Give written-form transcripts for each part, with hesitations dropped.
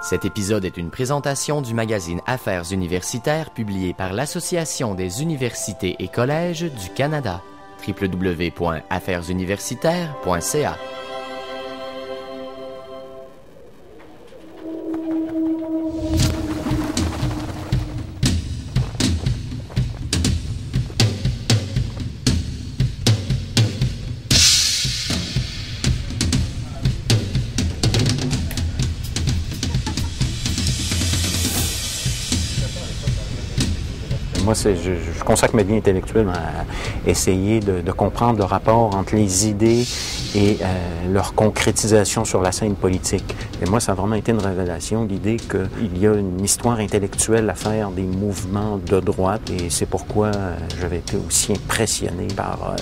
Cet épisode est une présentation du magazine Affaires universitaires publié par l'Association des universités et collèges du Canada. www.affairesuniversitaires.ca. Moi, je consacre ma vie intellectuelle à essayer de comprendre le rapport entre les idées et leur concrétisation sur la scène politique. Et moi, ça a vraiment été une révélation, l'idée qu'il y a une histoire intellectuelle à faire des mouvements de droite. Et c'est pourquoi j'avais été aussi impressionné par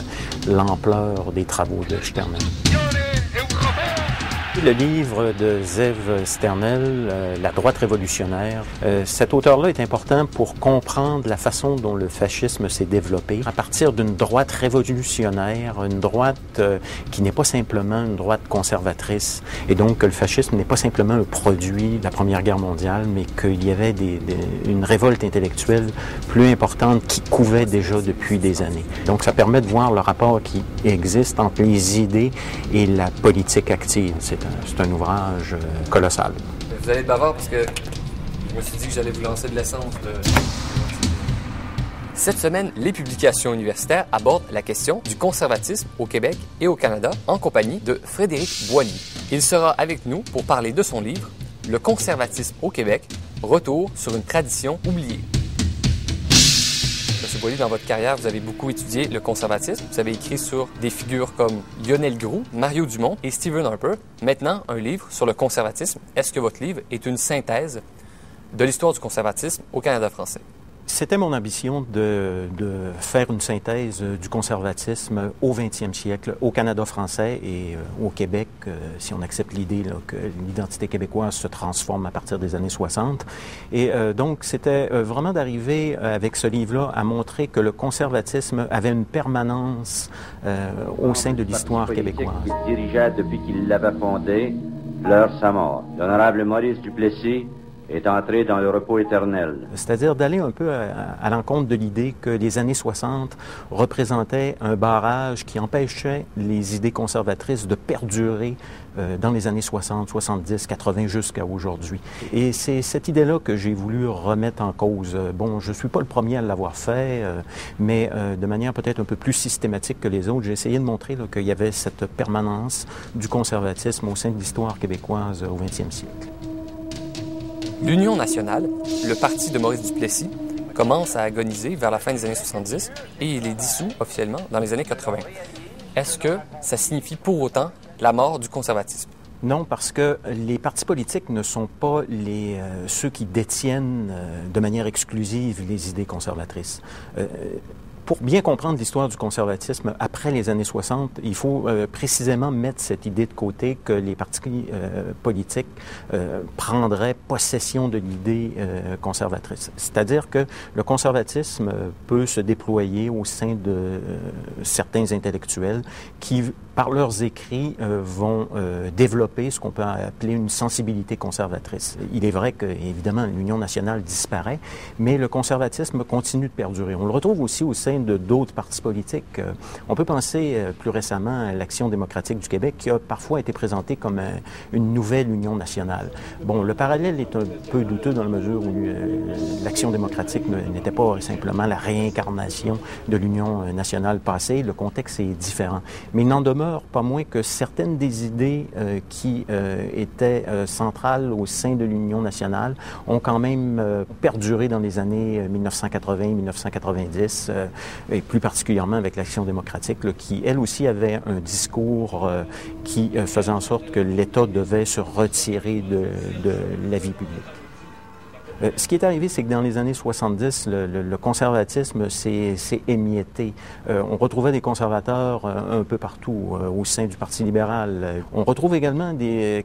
l'ampleur des travaux de Sternel. Le livre de Zeev Sternel, La droite révolutionnaire, cet auteur-là est important pour comprendre la façon dont le fascisme s'est développé à partir d'une droite révolutionnaire, une droite qui n'est pas simplement une droite conservatrice, et donc que le fascisme n'est pas simplement un produit de la Première Guerre mondiale, mais qu'il y avait une révolte intellectuelle plus importante qui couvait déjà depuis des années. Donc ça permet de voir le rapport qui existe entre les idées et la politique active. C'est un ouvrage colossal. Vous allez être bavard parce que je me suis dit que j'allais vous lancer de l'essence. Cette semaine, les publications universitaires abordent la question du conservatisme au Québec et au Canada en compagnie de Frédéric Boilly. Il sera avec nous pour parler de son livre « Le conservatisme au Québec, retour sur une tradition oubliée ». Monsieur Boilly, dans votre carrière, vous avez beaucoup étudié le conservatisme. Vous avez écrit sur des figures comme Lionel Groulx, Mario Dumont et Stephen Harper. Maintenant, un livre sur le conservatisme. Est-ce que votre livre est une synthèse de l'histoire du conservatisme au Canada français? C'était mon ambition de faire une synthèse du conservatisme au 20e siècle, au Canada français et au Québec, si on accepte l'idée que l'identité québécoise se transforme à partir des années 60. Et donc, c'était vraiment d'arriver avec ce livre-là à montrer que le conservatisme avait une permanence au sein de l'histoire québécoise. Qu'il dirigeait depuis qu'il l'avait fondé, pleure sa mort. L'honorable Maurice Duplessis est entré dans le repos éternel. C'est-à-dire d'aller un peu à l'encontre de l'idée que les années 60 représentaient un barrage qui empêchait les idées conservatrices de perdurer dans les années 60, 70, 80 jusqu'à aujourd'hui. Et c'est cette idée-là que j'ai voulu remettre en cause. Bon, je ne suis pas le premier à l'avoir fait, mais de manière peut-être un peu plus systématique que les autres, j'ai essayé de montrer qu'il y avait cette permanence du conservatisme au sein de l'histoire québécoise au 20e siècle. L'Union nationale, le parti de Maurice Duplessis, commence à agoniser vers la fin des années 70 et il est dissous officiellement dans les années 80. Est-ce que ça signifie pour autant la mort du conservatisme? Non, parce que les partis politiques ne sont pas ceux qui détiennent de manière exclusive les idées conservatrices. Pour bien comprendre l'histoire du conservatisme après les années 60, il faut précisément mettre cette idée de côté que les partis politiques prendraient possession de l'idée conservatrice. C'est-à-dire que le conservatisme peut se déployer au sein de certains intellectuels qui, par leurs écrits, vont développer ce qu'on peut appeler une sensibilité conservatrice. Il est vrai que, évidemment, l'Union nationale disparaît, mais le conservatisme continue de perdurer. On le retrouve aussi au sein de d'autres partis politiques. On peut penser plus récemment à l'Action démocratique du Québec qui a parfois été présentée comme une nouvelle Union nationale. Bon, le parallèle est un peu douteux dans la mesure où l'Action démocratique n'était pas simplement la réincarnation de l'Union nationale passée. Le contexte est différent. Mais il n'en demeure pas moins que certaines des idées qui étaient centrales au sein de l'Union nationale ont quand même perduré dans les années 1980-1990 et plus particulièrement avec l'Action démocratique, là, qui, elle aussi, avait un discours qui faisait en sorte que l'État devait se retirer de la vie publique. Ce qui est arrivé, c'est que dans les années 70, le conservatisme s'est émietté. On retrouvait des conservateurs un peu partout au sein du Parti libéral. On retrouve également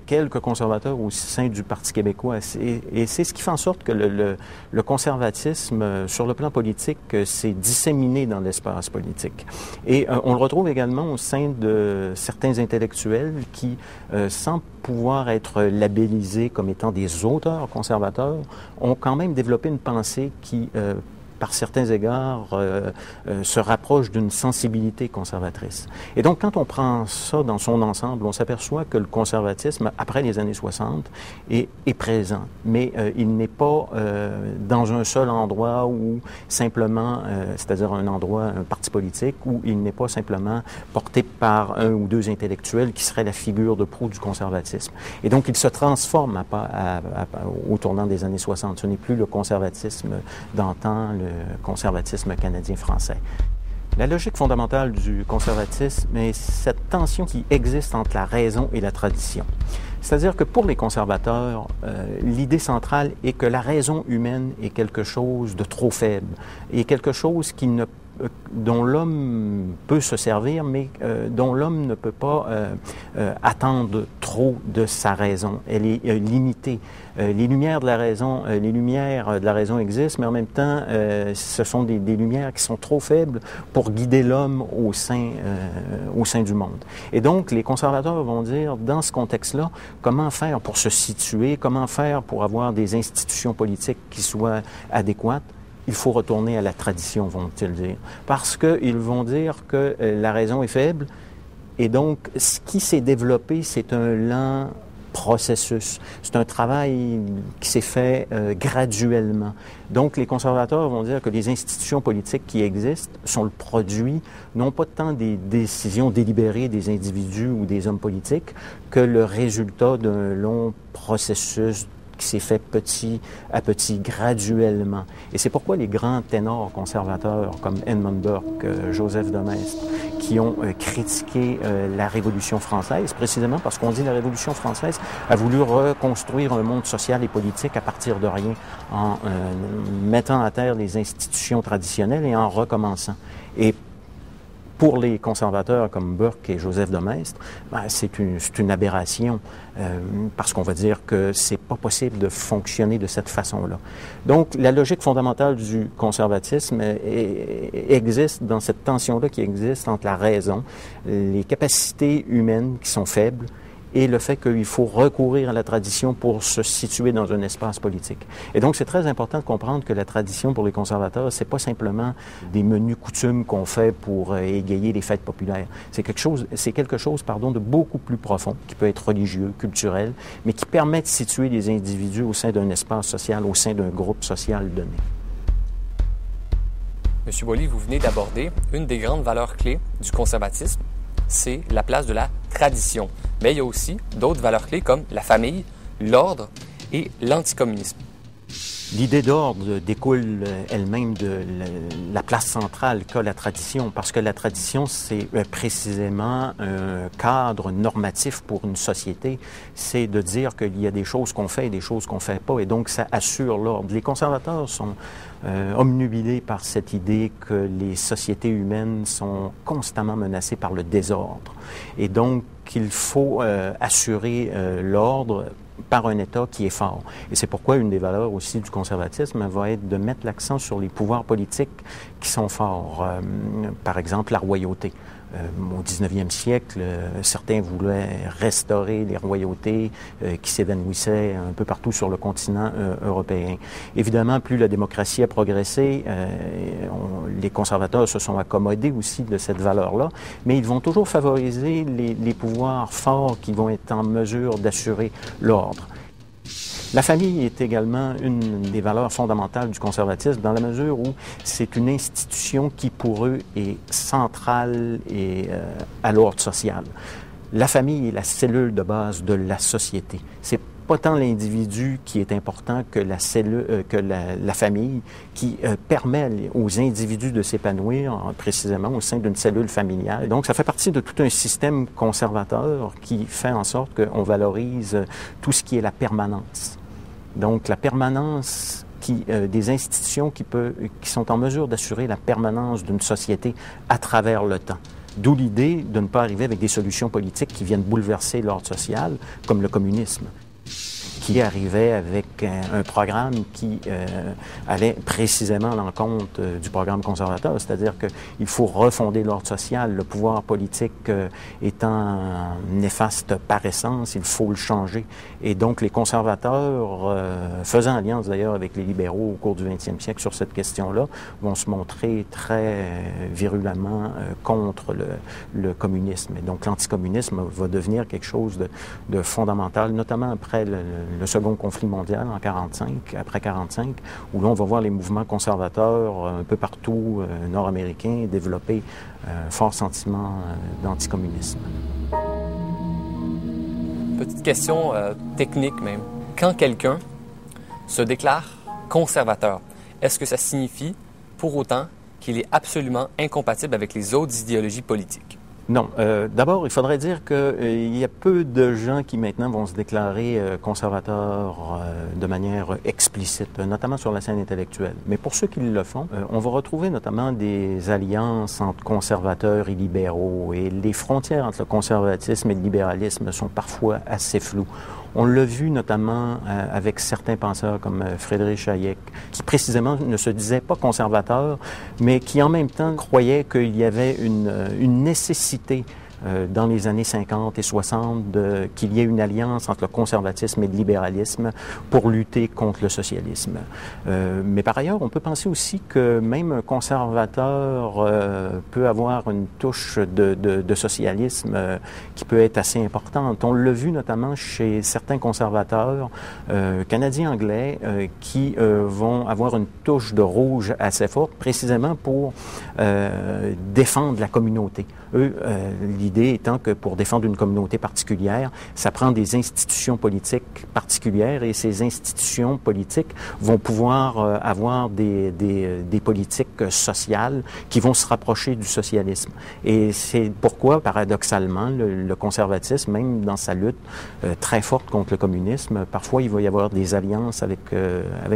quelques conservateurs au sein du Parti québécois. Et c'est ce qui fait en sorte que le conservatisme, sur le plan politique, s'est disséminé dans l'espace politique. Et on le retrouve également au sein de certains intellectuels qui, sans pouvoir être labellisés comme étant des auteurs conservateurs, ont quand même développé une pensée qui, par certains égards, se rapproche d'une sensibilité conservatrice. Et donc, quand on prend ça dans son ensemble, on s'aperçoit que le conservatisme, après les années 60, est présent. Mais il n'est pas dans un seul endroit où simplement, c'est-à-dire un parti politique, où il n'est pas simplement porté par un ou deux intellectuels qui seraient la figure de proue du conservatisme. Et donc, il se transforme au tournant des années 60. Ce n'est plus le conservatisme d'antan, le conservatisme canadien-français. La logique fondamentale du conservatisme est cette tension qui existe entre la raison et la tradition. C'est-à-dire que pour les conservateurs, l'idée centrale est que la raison humaine est quelque chose de trop faible, et quelque chose dont l'homme peut se servir, mais dont l'homme ne peut pas attendre trop de sa raison. Elle est limitée. Les lumières de la raison existent, mais en même temps, ce sont des lumières qui sont trop faibles pour guider l'homme au sein du monde. Et donc, les conservateurs vont dire, dans ce contexte-là, comment faire pour se situer, comment faire pour avoir des institutions politiques qui soient adéquates. Il faut retourner à la tradition, vont-ils dire. Parce qu'ils vont dire que la raison est faible, et donc, ce qui s'est développé, c'est un lent processus. C'est un travail qui s'est fait graduellement. Donc, les conservateurs vont dire que les institutions politiques qui existent sont le produit, non pas tant des décisions délibérées des individus ou des hommes politiques, que le résultat d'un long processus qui s'est fait petit à petit, graduellement. Et c'est pourquoi les grands ténors conservateurs comme Edmund Burke, Joseph de Maistre, qui ont critiqué la Révolution française, précisément parce qu'on dit que la Révolution française a voulu reconstruire un monde social et politique à partir de rien, en mettant à terre les institutions traditionnelles et en recommençant. Et pour les conservateurs comme Burke et Joseph de Maistre, c'est une aberration parce qu'on va dire que c'est pas possible de fonctionner de cette façon-là. Donc, la logique fondamentale du conservatisme existe dans cette tension-là qui existe entre la raison, les capacités humaines qui sont faibles, et le fait qu'il faut recourir à la tradition pour se situer dans un espace politique. Et donc, c'est très important de comprendre que la tradition pour les conservateurs, c'est pas simplement des menus coutumes qu'on fait pour égayer les fêtes populaires. C'est quelque chose, de beaucoup plus profond, qui peut être religieux, culturel, mais qui permet de situer les individus au sein d'un espace social, au sein d'un groupe social donné. Monsieur Boily, vous venez d'aborder une des grandes valeurs clés du conservatisme, c'est la place de la tradition. Mais il y a aussi d'autres valeurs clés comme la famille, l'ordre et l'anticommunisme. L'idée d'ordre découle elle-même de la place centrale qu'a la tradition, parce que la tradition, c'est précisément un cadre normatif pour une société. C'est de dire qu'il y a des choses qu'on fait et des choses qu'on ne fait pas, et donc ça assure l'ordre. Les conservateurs sont omnubilés par cette idée que les sociétés humaines sont constamment menacées par le désordre. Et donc, qu'il faut assurer l'ordre par un État qui est fort. Et c'est pourquoi une des valeurs aussi du conservatisme va être de mettre l'accent sur les pouvoirs politiques qui sont forts. Par exemple, la royauté. Au 19e siècle, certains voulaient restaurer les royautés qui s'évanouissaient un peu partout sur le continent européen. Évidemment, plus la démocratie a progressé, les conservateurs se sont accommodés aussi de cette valeur-là, mais ils vont toujours favoriser les pouvoirs forts qui vont être en mesure d'assurer l'ordre. La famille est également une des valeurs fondamentales du conservatisme dans la mesure où c'est une institution qui, pour eux, est centrale et à l'ordre social. La famille est la cellule de base de la société. C'est pas tant l'individu qui est important que la famille qui permet aux individus de s'épanouir précisément au sein d'une cellule familiale. Donc, ça fait partie de tout un système conservateur qui fait en sorte qu'on valorise tout ce qui est la permanence. Donc, la permanence des institutions qui sont en mesure d'assurer la permanence d'une société à travers le temps. D'où l'idée de ne pas arriver avec des solutions politiques qui viennent bouleverser l'ordre social, comme le communisme, qui arrivait avec un programme qui allait précisément à l'encontre du programme conservateur, c'est-à-dire qu'il faut refonder l'ordre social, le pouvoir politique étant néfaste par essence, il faut le changer. Et donc les conservateurs, faisant alliance d'ailleurs avec les libéraux au cours du 20e siècle sur cette question-là, vont se montrer très virulemment contre le communisme. Et donc l'anticommunisme va devenir quelque chose de fondamental, notamment après le second conflit mondial en 1945, après 1945, où là, on va voir les mouvements conservateurs un peu partout nord-américains développer un fort sentiment d'anticommunisme. Petite question technique même. Quand quelqu'un se déclare conservateur, est-ce que ça signifie pour autant qu'il est absolument incompatible avec les autres idéologies politiques? Non. D'abord, il faudrait dire qu'il y a peu de gens qui maintenant vont se déclarer conservateurs de manière explicite, notamment sur la scène intellectuelle. Mais pour ceux qui le font, on va retrouver notamment des alliances entre conservateurs et libéraux. Et les frontières entre le conservatisme et le libéralisme sont parfois assez floues. On l'a vu notamment avec certains penseurs comme Friedrich Hayek, qui précisément ne se disaient pas conservateurs, mais qui en même temps croyaient qu'il y avait une nécessité dans les années 50 et 60 qu'il y ait une alliance entre le conservatisme et le libéralisme pour lutter contre le socialisme. Mais par ailleurs, on peut penser aussi que même un conservateur peut avoir une touche de socialisme qui peut être assez importante. On l'a vu notamment chez certains conservateurs canadiens-anglais qui vont avoir une touche de rouge assez forte, précisément pour défendre la communauté. Eux, l'idée étant que pour défendre une communauté particulière, ça prend des institutions politiques particulières et ces institutions politiques vont pouvoir avoir des politiques sociales qui vont se rapprocher du socialisme. Et c'est pourquoi, paradoxalement, le conservatisme, même dans sa lutte très forte contre le communisme, parfois il va y avoir des alliances avec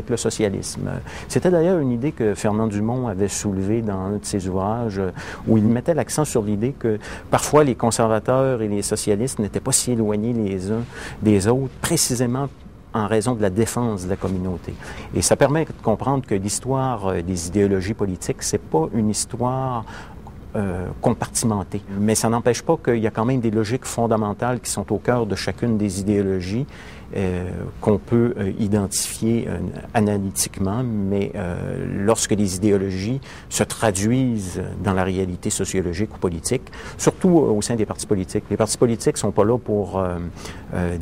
le socialisme. C'était d'ailleurs une idée que Fernand Dumont avait soulevée dans un de ses ouvrages où il mettait l'accent sur l'idée que parfois les conservateurs et les socialistes n'étaient pas si éloignés les uns des autres, précisément en raison de la défense de la communauté. Et ça permet de comprendre que l'histoire des idéologies politiques, c'est pas une histoire compartimentée. Mais ça n'empêche pas qu'il y a quand même des logiques fondamentales qui sont au cœur de chacune des idéologies qu'on peut identifier analytiquement, mais lorsque les idéologies se traduisent dans la réalité sociologique ou politique, surtout au sein des partis politiques. Les partis politiques ne sont pas là pour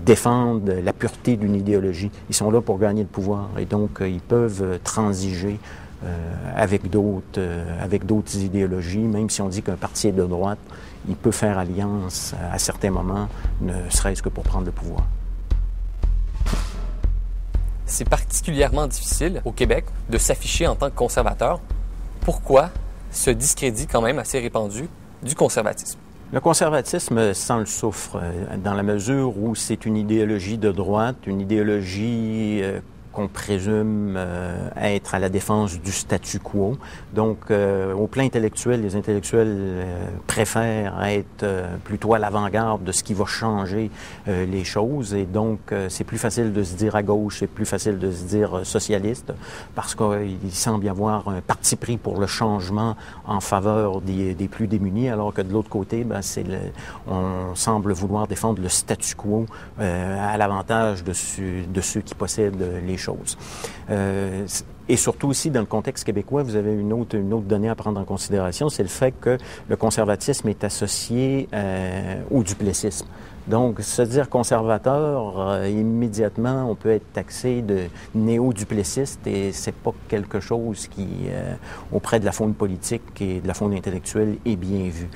défendre la pureté d'une idéologie. Ils sont là pour gagner le pouvoir et donc ils peuvent transiger avec d'autres idéologies, même si on dit qu'un parti est de droite, il peut faire alliance à certains moments, ne serait-ce que pour prendre le pouvoir. C'est particulièrement difficile au Québec de s'afficher en tant que conservateur. Pourquoi ce discrédit quand même assez répandu du conservatisme? Le conservatisme sent le soufre dans la mesure où c'est une idéologie de droite, une idéologie qu'on présume être à la défense du statu quo. Donc, au plan intellectuel, les intellectuels préfèrent être plutôt à l'avant-garde de ce qui va changer les choses. Et donc, c'est plus facile de se dire à gauche, c'est plus facile de se dire socialiste, parce qu'il semble y avoir un parti pris pour le changement en faveur des plus démunis, alors que de l'autre côté, on semble vouloir défendre le statu quo à l'avantage de ceux qui possèdent les choses. Et surtout aussi, dans le contexte québécois, vous avez une autre donnée à prendre en considération, c'est le fait que le conservatisme est associé au duplessisme. Donc, se dire conservateur, immédiatement, on peut être taxé de néo-duplessiste et c'est pas quelque chose qui, auprès de la faune politique et de la faune intellectuelle, est bien vu.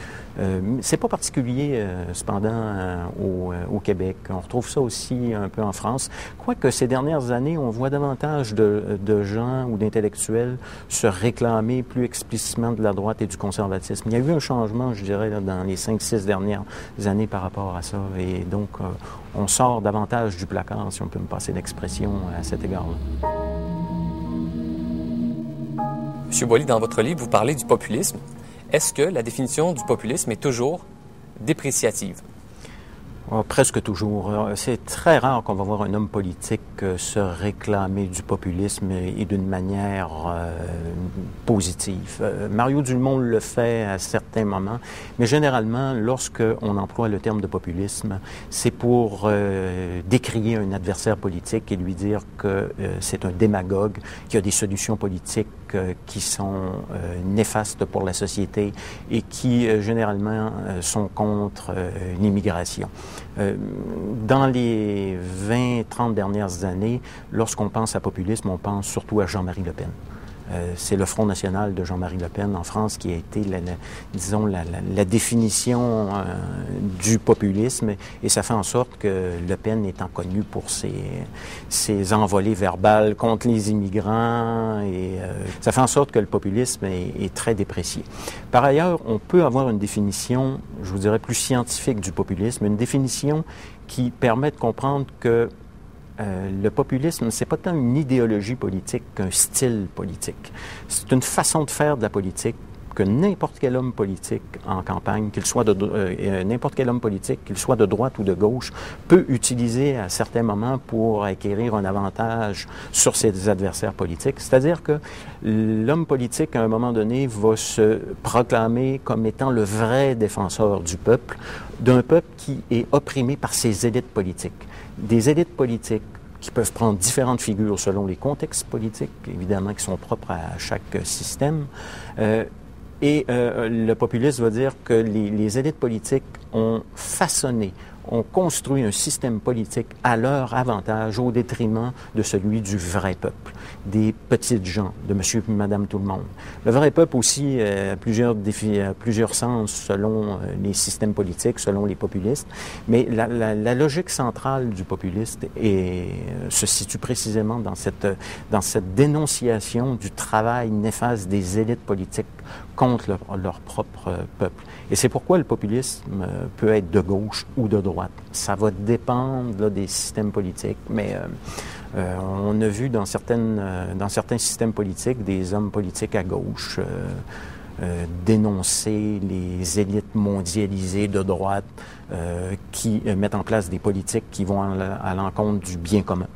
C'est pas particulier, cependant, au Québec. On retrouve ça aussi un peu en France. Quoique ces dernières années, on voit davantage de gens ou d'intellectuels se réclamer plus explicitement de la droite et du conservatisme. Il y a eu un changement, je dirais, là, dans les 5-6 dernières années par rapport à ça. Et donc, on sort davantage du placard, si on peut me passer l'expression, à cet égard-là. M. Boily, dans votre livre, vous parlez du populisme. Est-ce que la définition du populisme est toujours dépréciative? Presque toujours. C'est très rare qu'on va voir un homme politique se réclamer du populisme et d'une manière positive. Mario Dumont le fait à certains moments, mais généralement, lorsqu'on emploie le terme de populisme, c'est pour décrier un adversaire politique et lui dire que c'est un démagogue, qui a des solutions politiques qui sont néfastes pour la société et qui, généralement, sont contre l'immigration. Dans les 20-30 dernières années, lorsqu'on pense à populisme, on pense surtout à Jean-Marie Le Pen. C'est le Front national de Jean-Marie Le Pen en France qui a été, la définition du populisme, et ça fait en sorte que Le Pen étant connu pour ses envolées verbales contre les immigrants, et ça fait en sorte que le populisme est très déprécié. Par ailleurs, on peut avoir une définition, je vous dirais, plus scientifique du populisme, une définition qui permet de comprendre que le populisme, c'est pas tant une idéologie politique qu'un style politique. C'est une façon de faire de la politique que n'importe quel homme politique en campagne, n'importe quel homme politique, qu'il soit de droite ou de gauche, peut utiliser à certains moments pour acquérir un avantage sur ses adversaires politiques. C'est-à-dire que l'homme politique, à un moment donné, va se proclamer comme étant le vrai défenseur du peuple, d'un peuple qui est opprimé par ses élites politiques. Des élites politiques qui peuvent prendre différentes figures selon les contextes politiques, évidemment, qui sont propres à chaque système. Le populisme va dire que les élites politiques ont façonné, ont construit un système politique à leur avantage au détriment de celui du vrai peuple, des petites gens, de monsieur et madame tout le monde. Le vrai peuple aussi a plusieurs sens selon les systèmes politiques, selon les populistes, mais la logique centrale du populiste se situe précisément dans cette dénonciation du travail néfaste des élites politiques contre leur propre peuple. Et c'est pourquoi le populisme peut être de gauche ou de droite. Ça va dépendre là, des systèmes politiques, mais on a vu dans certains systèmes politiques des hommes politiques à gauche dénoncer les élites mondialisées de droite qui mettent en place des politiques qui vont à l'encontre du bien commun.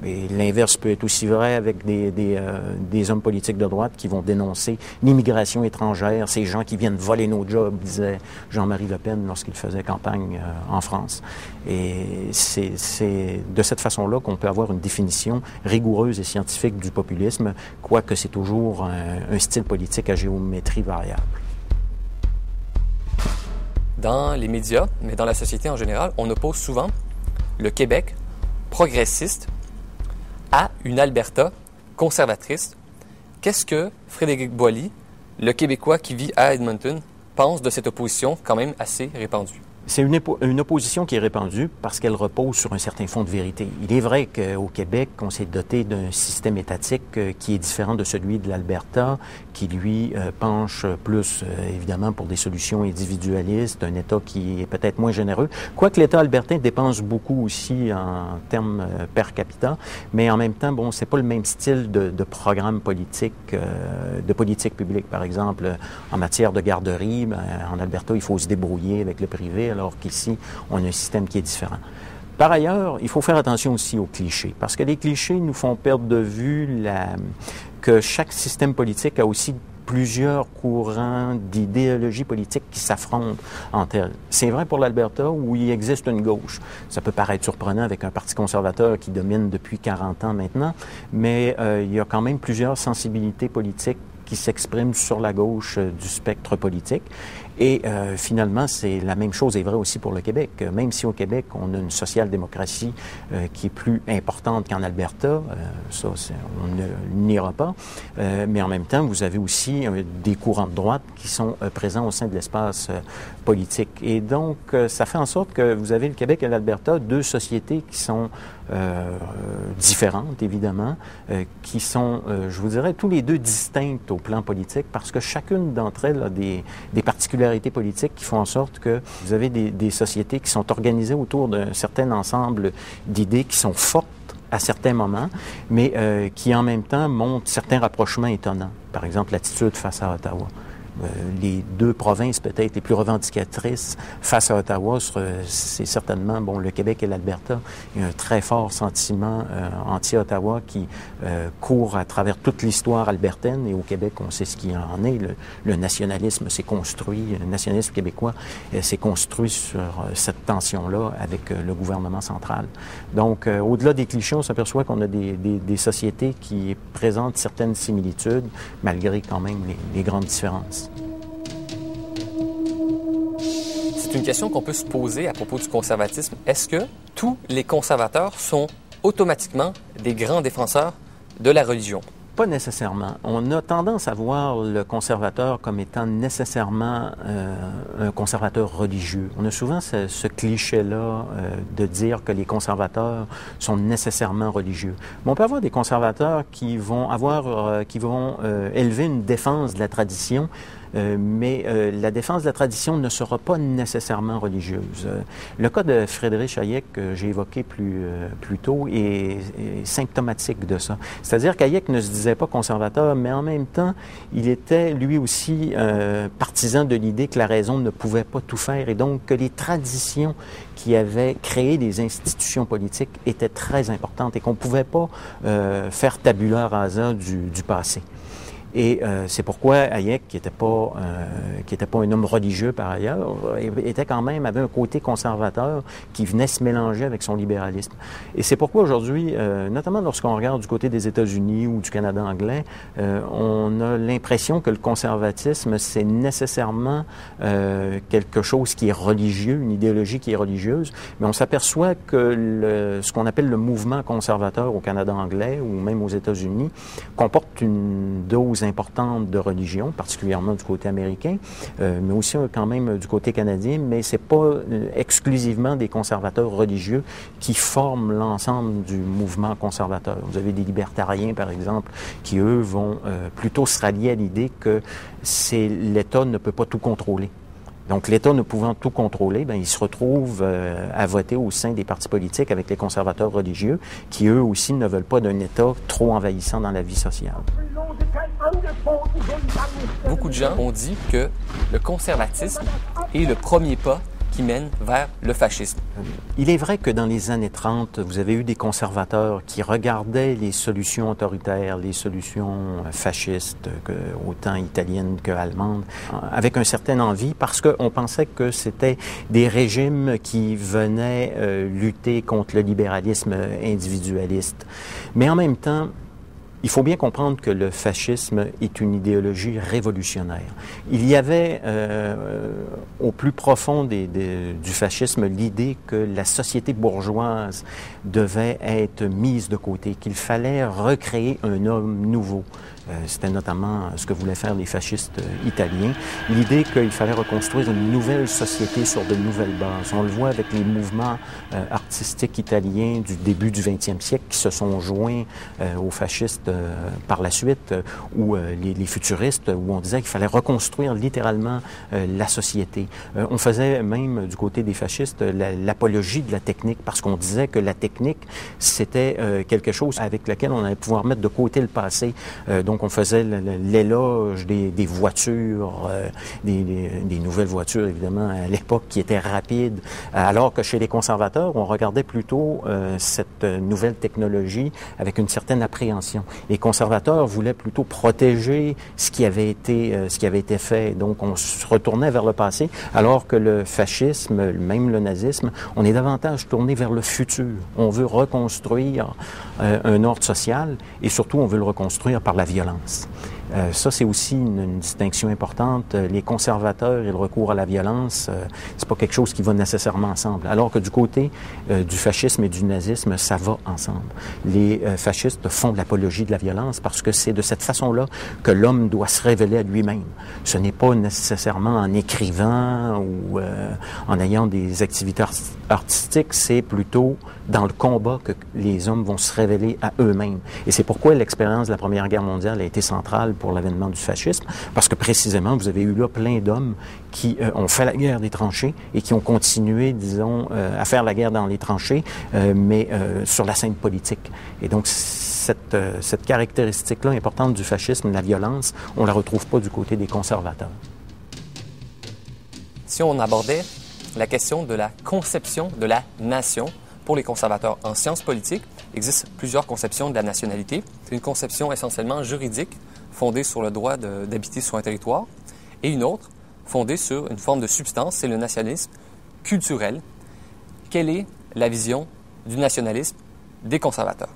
Et l'inverse peut être aussi vrai avec des hommes politiques de droite qui vont dénoncer l'immigration étrangère, ces gens qui viennent voler nos jobs, disait Jean-Marie Le Pen lorsqu'il faisait campagne en France. Et c'est de cette façon-là qu'on peut avoir une définition rigoureuse et scientifique du populisme, quoique c'est toujours un style politique à géométrie variable. Dans les médias, mais dans la société en général, on oppose souvent le Québec progressiste à une Alberta conservatrice. Qu'est-ce que Frédéric Boily, le Québécois qui vit à Edmonton, pense de cette opposition quand même assez répandue? C'est une opposition qui est répandue parce qu'elle repose sur un certain fond de vérité. Il est vrai qu'au Québec, on s'est doté d'un système étatique qui est différent de celui de l'Alberta, qui, lui, penche plus, évidemment, pour des solutions individualistes, un État qui est peut-être moins généreux. Quoique l'État albertain dépense beaucoup aussi en termes per capita, mais en même temps, bon, c'est pas le même style de programme politique, de politique publique. Par exemple, en matière de garderie, en Alberta, il faut se débrouiller avec le privé, alors qu'ici, on a un système qui est différent. Par ailleurs, il faut faire attention aussi aux clichés, parce que les clichés nous font perdre de vue que chaque système politique a aussi plusieurs courants d'idéologie politique qui s'affrontent entre elles. C'est vrai pour l'Alberta, où il existe une gauche. Ça peut paraître surprenant avec un parti conservateur qui domine depuis 40 ans maintenant, mais il y a quand même plusieurs sensibilités politiques qui s'expriment sur la gauche du spectre politique. Et finalement, c'est la même chose est vraie aussi pour le Québec. Même si au Québec, on a une social-démocratie qui est plus importante qu'en Alberta, ça, on ne niera pas, mais en même temps, vous avez aussi des courants de droite qui sont présents au sein de l'espace politique. Et donc, ça fait en sorte que vous avez le Québec et l'Alberta, deux sociétés qui sont différentes, évidemment, qui sont, je vous dirais, tous les deux distinctes au plan politique, parce que chacune d'entre elles a des particularités politiques qui font en sorte que vous avez des sociétés qui sont organisées autour d'un certain ensemble d'idées qui sont fortes à certains moments, mais qui en même temps montrent certains rapprochements étonnants. Par exemple, l'attitude face à Ottawa. Les deux provinces peut-être les plus revendicatrices face à Ottawa, c'est certainement le Québec et l'Alberta. Il y a un très fort sentiment anti-Ottawa qui court à travers toute l'histoire albertaine, et au Québec, on sait ce qu'il en est. Le nationalisme s'est construit, le nationalisme québécois s'est construit sur cette tension-là avec le gouvernement central. Donc, au-delà des clichés, on s'aperçoit qu'on a des sociétés qui présentent certaines similitudes, malgré quand même les grandes différences. C'est une question qu'on peut se poser à propos du conservatisme. Est-ce que tous les conservateurs sont automatiquement des grands défenseurs de la religion? Pas nécessairement. On a tendance à voir le conservateur comme étant nécessairement un conservateur religieux. On a souvent ce cliché-là de dire que les conservateurs sont nécessairement religieux. Mais on peut avoir des conservateurs qui vont élever une défense de la tradition, mais la défense de la tradition ne sera pas nécessairement religieuse. Le cas de Friedrich Hayek, que j'ai évoqué plus tôt, est symptomatique de ça. C'est-à-dire qu'Hayek ne se disait pas conservateur, mais en même temps, il était lui aussi partisan de l'idée que la raison ne pouvait pas tout faire, et donc que les traditions qui avaient créé des institutions politiques étaient très importantes et qu'on ne pouvait pas faire tabula rasa du passé. Et c'est pourquoi Hayek, qui était pas un homme religieux par ailleurs, avait un côté conservateur qui venait se mélanger avec son libéralisme. Et c'est pourquoi aujourd'hui, notamment lorsqu'on regarde du côté des États-Unis ou du Canada anglais, on a l'impression que le conservatisme, c'est nécessairement quelque chose qui est religieux, une idéologie qui est religieuse, mais on s'aperçoit que ce qu'on appelle le mouvement conservateur au Canada anglais ou même aux États-Unis comporte une dose importante de religion, particulièrement du côté américain, mais aussi quand même du côté canadien, mais c'est pas exclusivement des conservateurs religieux qui forment l'ensemble du mouvement conservateur. Vous avez des libertariens, par exemple, qui, eux, vont plutôt se rallier à l'idée que l'État ne peut pas tout contrôler. Donc, l'État ne pouvant tout contrôler, il se retrouve à voter au sein des partis politiques avec les conservateurs religieux qui, eux aussi, ne veulent pas d'un État trop envahissant dans la vie sociale. Beaucoup de gens ont dit que le conservatisme est le premier pas qui mène vers le fascisme. Il est vrai que dans les années 30, vous avez eu des conservateurs qui regardaient les solutions autoritaires, les solutions fascistes, autant italiennes que allemandes, avec un certain envie, parce qu'on pensait que c'était des régimes qui venaient lutter contre le libéralisme individualiste. Mais en même temps, il faut bien comprendre que le fascisme est une idéologie révolutionnaire. Il y avait au plus profond du fascisme l'idée que la société bourgeoise devait être mise de côté, qu'il fallait recréer un homme nouveau. C'était notamment ce que voulaient faire les fascistes italiens. L'idée qu'il fallait reconstruire une nouvelle société sur de nouvelles bases. On le voit avec les mouvements artistiques italiens du début du 20e siècle qui se sont joints aux fascistes par la suite, ou les futuristes, où on disait qu'il fallait reconstruire littéralement la société. On faisait même du côté des fascistes l'apologie de la technique, parce qu'on disait que la technique, c'était quelque chose avec lequel on allait pouvoir mettre de côté le passé. Donc, on faisait l'éloge des voitures, des nouvelles voitures, évidemment, à l'époque, qui étaient rapides, alors que chez les conservateurs, on regardait plutôt cette nouvelle technologie avec une certaine appréhension. Les conservateurs voulaient plutôt protéger ce qui avait été fait. Donc, on se retournait vers le passé, alors que le fascisme, même le nazisme, on est davantage tourné vers le futur. On veut reconstruire un ordre social, et surtout, on veut le reconstruire par la violence. Ça, c'est aussi une distinction importante. Les conservateurs et le recours à la violence, c'est pas quelque chose qui va nécessairement ensemble. Alors que du côté du fascisme et du nazisme, ça va ensemble. Les fascistes font de l'apologie de la violence parce que c'est de cette façon-là que l'homme doit se révéler à lui-même. Ce n'est pas nécessairement en écrivant ou en ayant des activités artistiques, c'est plutôt dans le combat que les hommes vont se révéler à eux-mêmes. Et c'est pourquoi l'expérience de la Première Guerre mondiale a été centrale pour l'avènement du fascisme, parce que précisément, vous avez eu là plein d'hommes qui ont fait la guerre des tranchées et qui ont continué, disons, à faire la guerre dans les tranchées, mais sur la scène politique. Et donc, cette caractéristique-là importante du fascisme, la violence, on ne la retrouve pas du côté des conservateurs. Si on abordait la question de la conception de la nation pour les conservateurs en sciences politiques, il existe plusieurs conceptions de la nationalité. C'est une conception essentiellement juridique, fondée sur le droit d'habiter sur un territoire, et une autre fondée sur une forme de substance, c'est le nationalisme culturel. Quelle est la vision du nationalisme des conservateurs?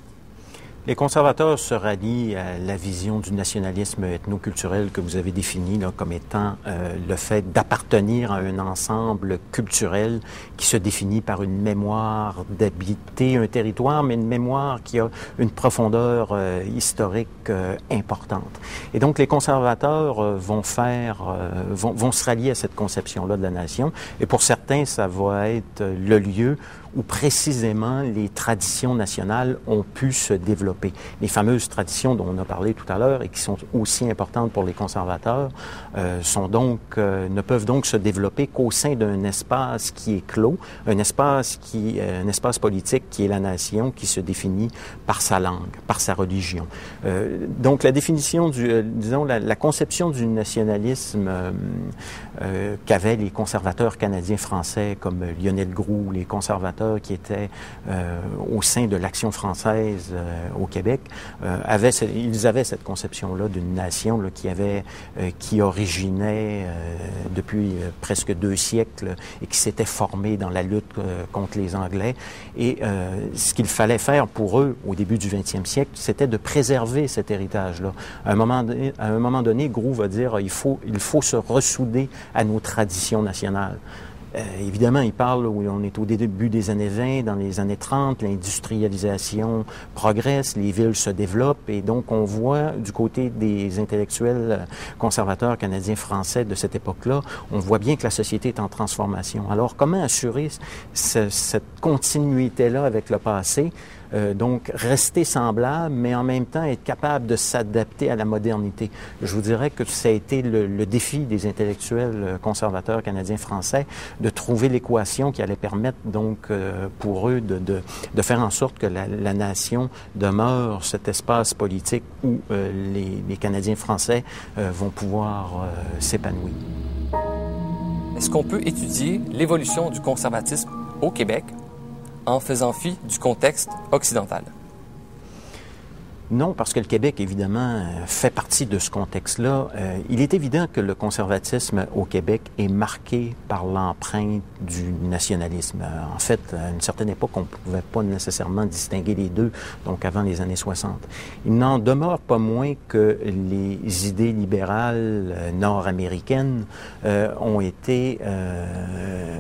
Les conservateurs se rallient à la vision du nationalisme ethnoculturel que vous avez défini là, comme étant le fait d'appartenir à un ensemble culturel qui se définit par une mémoire d'habiter un territoire, mais une mémoire qui a une profondeur historique importante. Et donc, les conservateurs vont se rallier à cette conception-là de la nation. Et pour certains, ça va être le lieu où précisément les traditions nationales ont pu se développer. Les fameuses traditions dont on a parlé tout à l'heure et qui sont aussi importantes pour les conservateurs ne peuvent donc se développer qu'au sein d'un espace qui est clos, un espace politique qui est la nation, qui se définit par sa langue, par sa religion. Donc la définition la conception du nationalisme qu'avaient les conservateurs canadiens français comme Lionel Groulx, les conservateurs qui étaient au sein de l'Action française au Québec, ils avaient cette conception-là d'une nation là, qui originait depuis presque 2 siècles et qui s'était formée dans la lutte contre les Anglais. Et ce qu'il fallait faire pour eux au début du 20e siècle, c'était de préserver cet héritage-là. À un moment donné, Groulx va dire il faut se ressouder à nos traditions nationales. Évidemment, il parle où on est au début des années 20, dans les années 30, l'industrialisation progresse, les villes se développent et donc on voit du côté des intellectuels conservateurs canadiens français de cette époque-là, on voit bien que la société est en transformation. Alors, comment assurer cette continuité-là avec le passé? Donc, rester semblable, mais en même temps être capable de s'adapter à la modernité. Je vous dirais que ça a été le défi des intellectuels conservateurs canadiens-français de trouver l'équation qui allait permettre donc pour eux de faire en sorte que la nation demeure cet espace politique où les Canadiens français vont pouvoir s'épanouir. Est-ce qu'on peut étudier l'évolution du conservatisme au Québec en faisant fi du contexte occidental? Non, parce que le Québec, évidemment, fait partie de ce contexte-là. Il est évident que le conservatisme au Québec est marqué par l'empreinte du nationalisme. En fait, à une certaine époque, on ne pouvait pas nécessairement distinguer les deux, donc avant les années 60. Il n'en demeure pas moins que les idées libérales nord-américaines ont été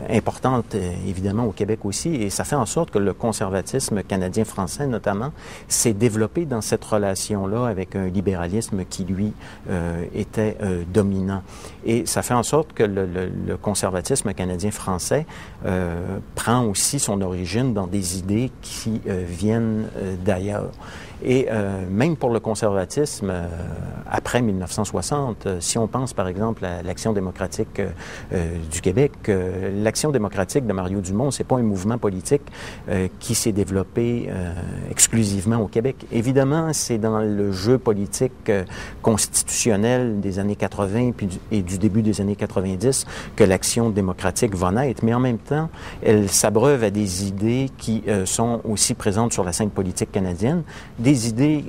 importantes, évidemment, au Québec aussi, et ça fait en sorte que le conservatisme canadien-français, notamment, s'est développé dans cette relation-là avec un libéralisme qui, lui, était dominant. Et ça fait en sorte que le conservatisme canadien-français prend aussi son origine dans des idées qui viennent d'ailleurs. Et même pour le conservatisme, après 1960, si on pense par exemple à l'Action démocratique du Québec, l'Action démocratique de Mario Dumont, c'est pas un mouvement politique qui s'est développé exclusivement au Québec. Évidemment, c'est dans le jeu politique constitutionnel des années 80 et du début des années 90 que l'Action démocratique va naître, mais en même temps, elle s'abreuve à des idées qui sont aussi présentes sur la scène politique canadienne, des idées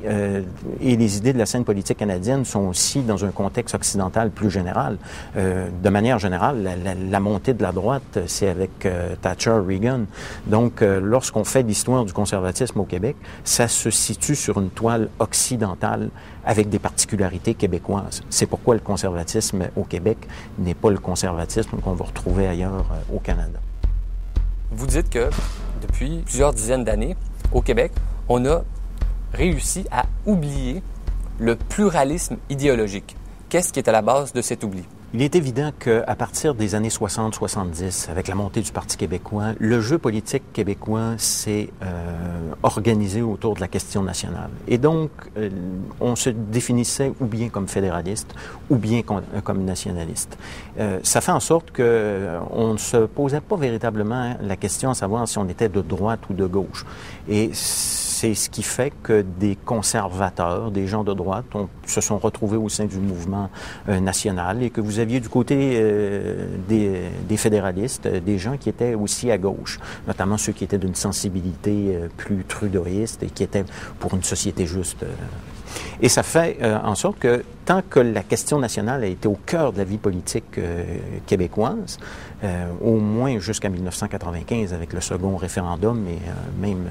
et les idées de la scène politique canadienne sont aussi dans un contexte occidental plus général. De manière générale, la montée de la droite, c'est avec Thatcher-Reagan. Donc, lorsqu'on fait l'histoire du conservatisme au Québec, ça se situe sur une toile occidentale avec des particularités québécoises. C'est pourquoi le conservatisme au Québec n'est pas le conservatisme qu'on va retrouver ailleurs au Canada. Vous dites que depuis plusieurs dizaines d'années, au Québec, on a réussi à oublier le pluralisme idéologique. Qu'est-ce qui est à la base de cet oubli? Il est évident qu'à partir des années 60-70, avec la montée du Parti québécois, le jeu politique québécois s'est organisé autour de la question nationale. Et donc, on se définissait ou bien comme fédéraliste ou bien comme nationaliste. Ça fait en sorte qu'on ne se posait pas véritablement la question à savoir si on était de droite ou de gauche. Et c'est ce qui fait que des conservateurs, des gens de droite, se sont retrouvés au sein du mouvement national et que vous aviez du côté des fédéralistes des gens qui étaient aussi à gauche, notamment ceux qui étaient d'une sensibilité plus trudeauiste et qui étaient pour une société juste. Et ça fait en sorte que tant que la question nationale a été au cœur de la vie politique québécoise, au moins jusqu'à 1995 avec le second référendum et même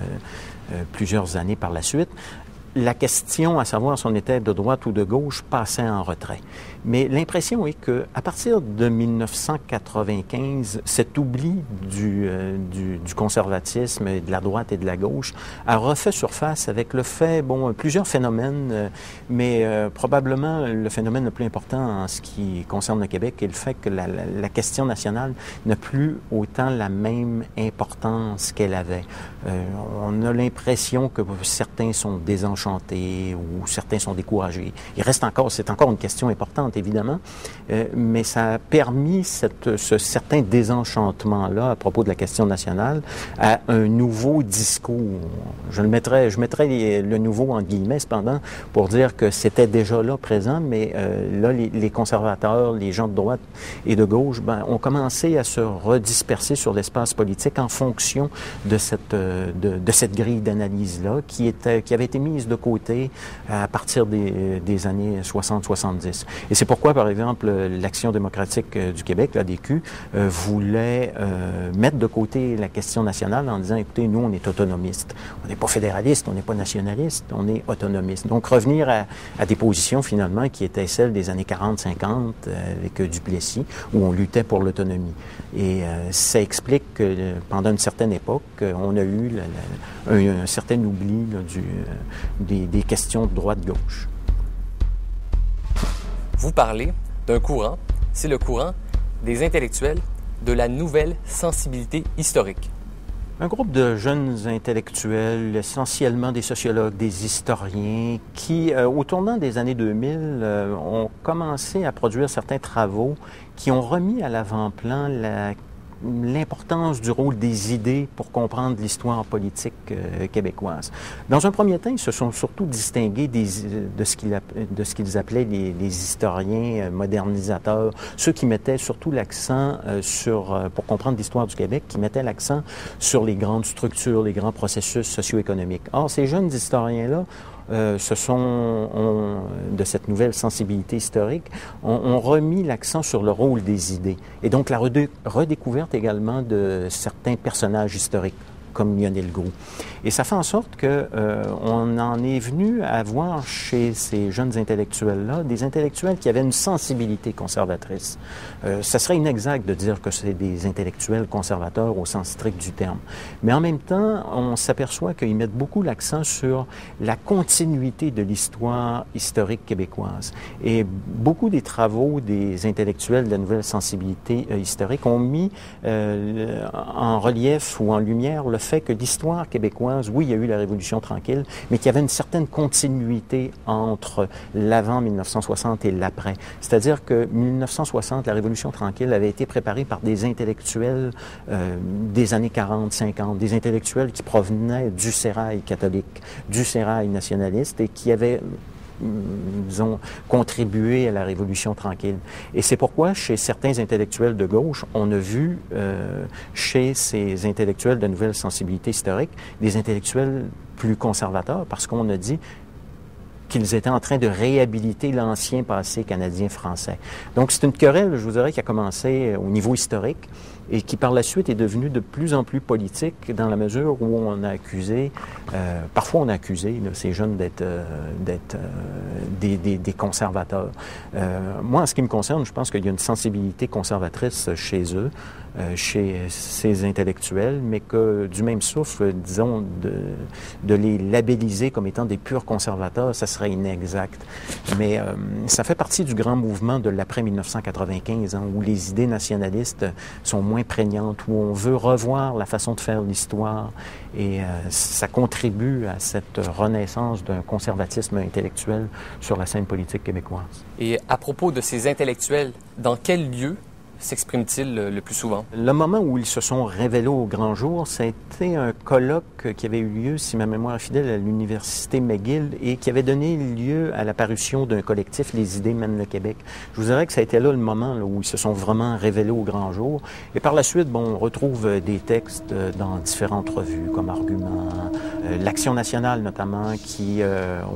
plusieurs années par la suite, la question à savoir si on était de droite ou de gauche passait en retrait. Mais l'impression est qu'à partir de 1995, cet oubli du conservatisme et de la droite et de la gauche a refait surface avec le fait, plusieurs phénomènes, mais probablement le phénomène le plus important en ce qui concerne le Québec est le fait que la question nationale n'a plus autant la même importance qu'elle avait. On a l'impression que certains sont désenchantés ou certains sont découragés. C'est encore une question importante, évidemment, mais ça a permis ce certain désenchantement-là à propos de la question nationale à un nouveau discours. Je mettrais le nouveau en guillemets, cependant, pour dire que c'était déjà là présent, mais là, les conservateurs, les gens de droite et de gauche, ont commencé à se redisperser sur l'espace politique en fonction de cette grille d'analyse-là qui avait été mise de côté à partir des années 60-70. Et c'est pourquoi, par exemple, l'Action démocratique du Québec, l'ADQ, voulait mettre de côté la question nationale en disant, écoutez, nous, on est autonomistes. On n'est pas fédéraliste, on n'est pas nationaliste, on est autonomiste. Donc, revenir à des positions, finalement, qui étaient celles des années 40-50 avec Duplessis, où on luttait pour l'autonomie. Et ça explique que pendant une certaine époque, on a eu un certain oubli là, des questions de droite-gauche. Vous parlez d'un courant, c'est le courant des intellectuels de la nouvelle sensibilité historique. Un groupe de jeunes intellectuels, essentiellement des sociologues, des historiens, qui, au tournant des années 2000, ont commencé à produire certains travaux qui ont remis à l'avant-plan l'importance du rôle des idées pour comprendre l'histoire politique québécoise. Dans un premier temps, ils se sont surtout distingués de ce qu'ils appelaient les historiens modernisateurs, ceux qui mettaient surtout l'accent pour comprendre l'histoire du Québec, qui mettaient l'accent sur les grandes structures, les grands processus socio-économiques. Or, ces jeunes historiens-là, de cette nouvelle sensibilité historique, ont remis l'accent sur le rôle des idées. Et donc, la redécouverte également de certains personnages historiques, comme Lionel Groulx. Et ça fait en sorte qu'on en est venu à voir chez ces jeunes intellectuels-là des intellectuels qui avaient une sensibilité conservatrice. Ça serait inexact de dire que c'est des intellectuels conservateurs au sens strict du terme. Mais en même temps, on s'aperçoit qu'ils mettent beaucoup l'accent sur la continuité de l'histoire historique québécoise. Et beaucoup des travaux des intellectuels de la nouvelle sensibilité historique ont mis en relief ou en lumière le fait que l'histoire québécoise, oui, il y a eu la Révolution tranquille, mais qu'il y avait une certaine continuité entre l'avant 1960 et l'après. C'est-à-dire que 1960, la Révolution tranquille avait été préparée par des intellectuels des années 40-50, des intellectuels qui provenaient du sérail catholique, du sérail nationaliste et qui avaient disons, contribué à la Révolution tranquille. Et c'est pourquoi, chez certains intellectuels de gauche, on a vu chez ces intellectuels de nouvelle sensibilité historique, des intellectuels plus conservateurs, parce qu'on a dit qu'ils étaient en train de réhabiliter l'ancien passé canadien-français. Donc, c'est une querelle, je vous dirais, qui a commencé au niveau historique, et qui par la suite est devenu de plus en plus politique dans la mesure où on a accusé, parfois on a accusé là, ces jeunes d'être des conservateurs. Moi, en ce qui me concerne, je pense qu'il y a une sensibilité conservatrice chez eux, chez ces intellectuels, mais que du même souffle, disons, de les labelliser comme étant des purs conservateurs, ça serait inexact. Mais ça fait partie du grand mouvement de l'après-1995, hein, où les idées nationalistes sont moins prégnantes, où on veut revoir la façon de faire l'histoire, et ça contribue à cette renaissance d'un conservatisme intellectuel sur la scène politique québécoise. Et à propos de ces intellectuels, dans quel lieu s'expriment-ils le plus souvent? Le moment où ils se sont révélés au grand jour, ça a été un colloque qui avait eu lieu, si ma mémoire est fidèle, à l'Université McGill et qui avait donné lieu à la parution d'un collectif, Les idées mènent le Québec. Je vous dirais que ça a été là le moment là, où ils se sont vraiment révélés au grand jour. Et par la suite, bon, on retrouve des textes dans différentes revues, comme Argument, l'Action nationale notamment, qui,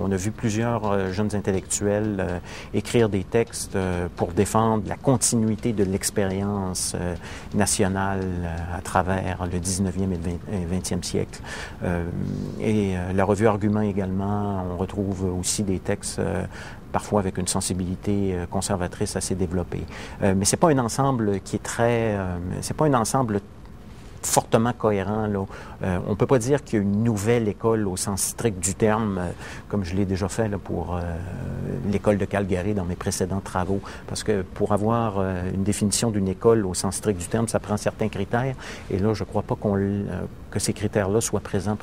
on a vu plusieurs jeunes intellectuels écrire des textes pour défendre la continuité de l'expérience nationale à travers le 19e et le 20e siècle. Et la revue Argument également, on retrouve aussi des textes parfois avec une sensibilité conservatrice assez développée. Mais c'est pas un ensemble qui est très... c'est pas un ensemble fortement cohérent. Là. On ne peut pas dire qu'il y a une nouvelle école au sens strict du terme, comme je l'ai déjà fait là, pour l'école de Calgary dans mes précédents travaux, parce que pour avoir une définition d'une école au sens strict du terme, ça prend certains critères, et là, je ne crois pas que ces critères-là soient présents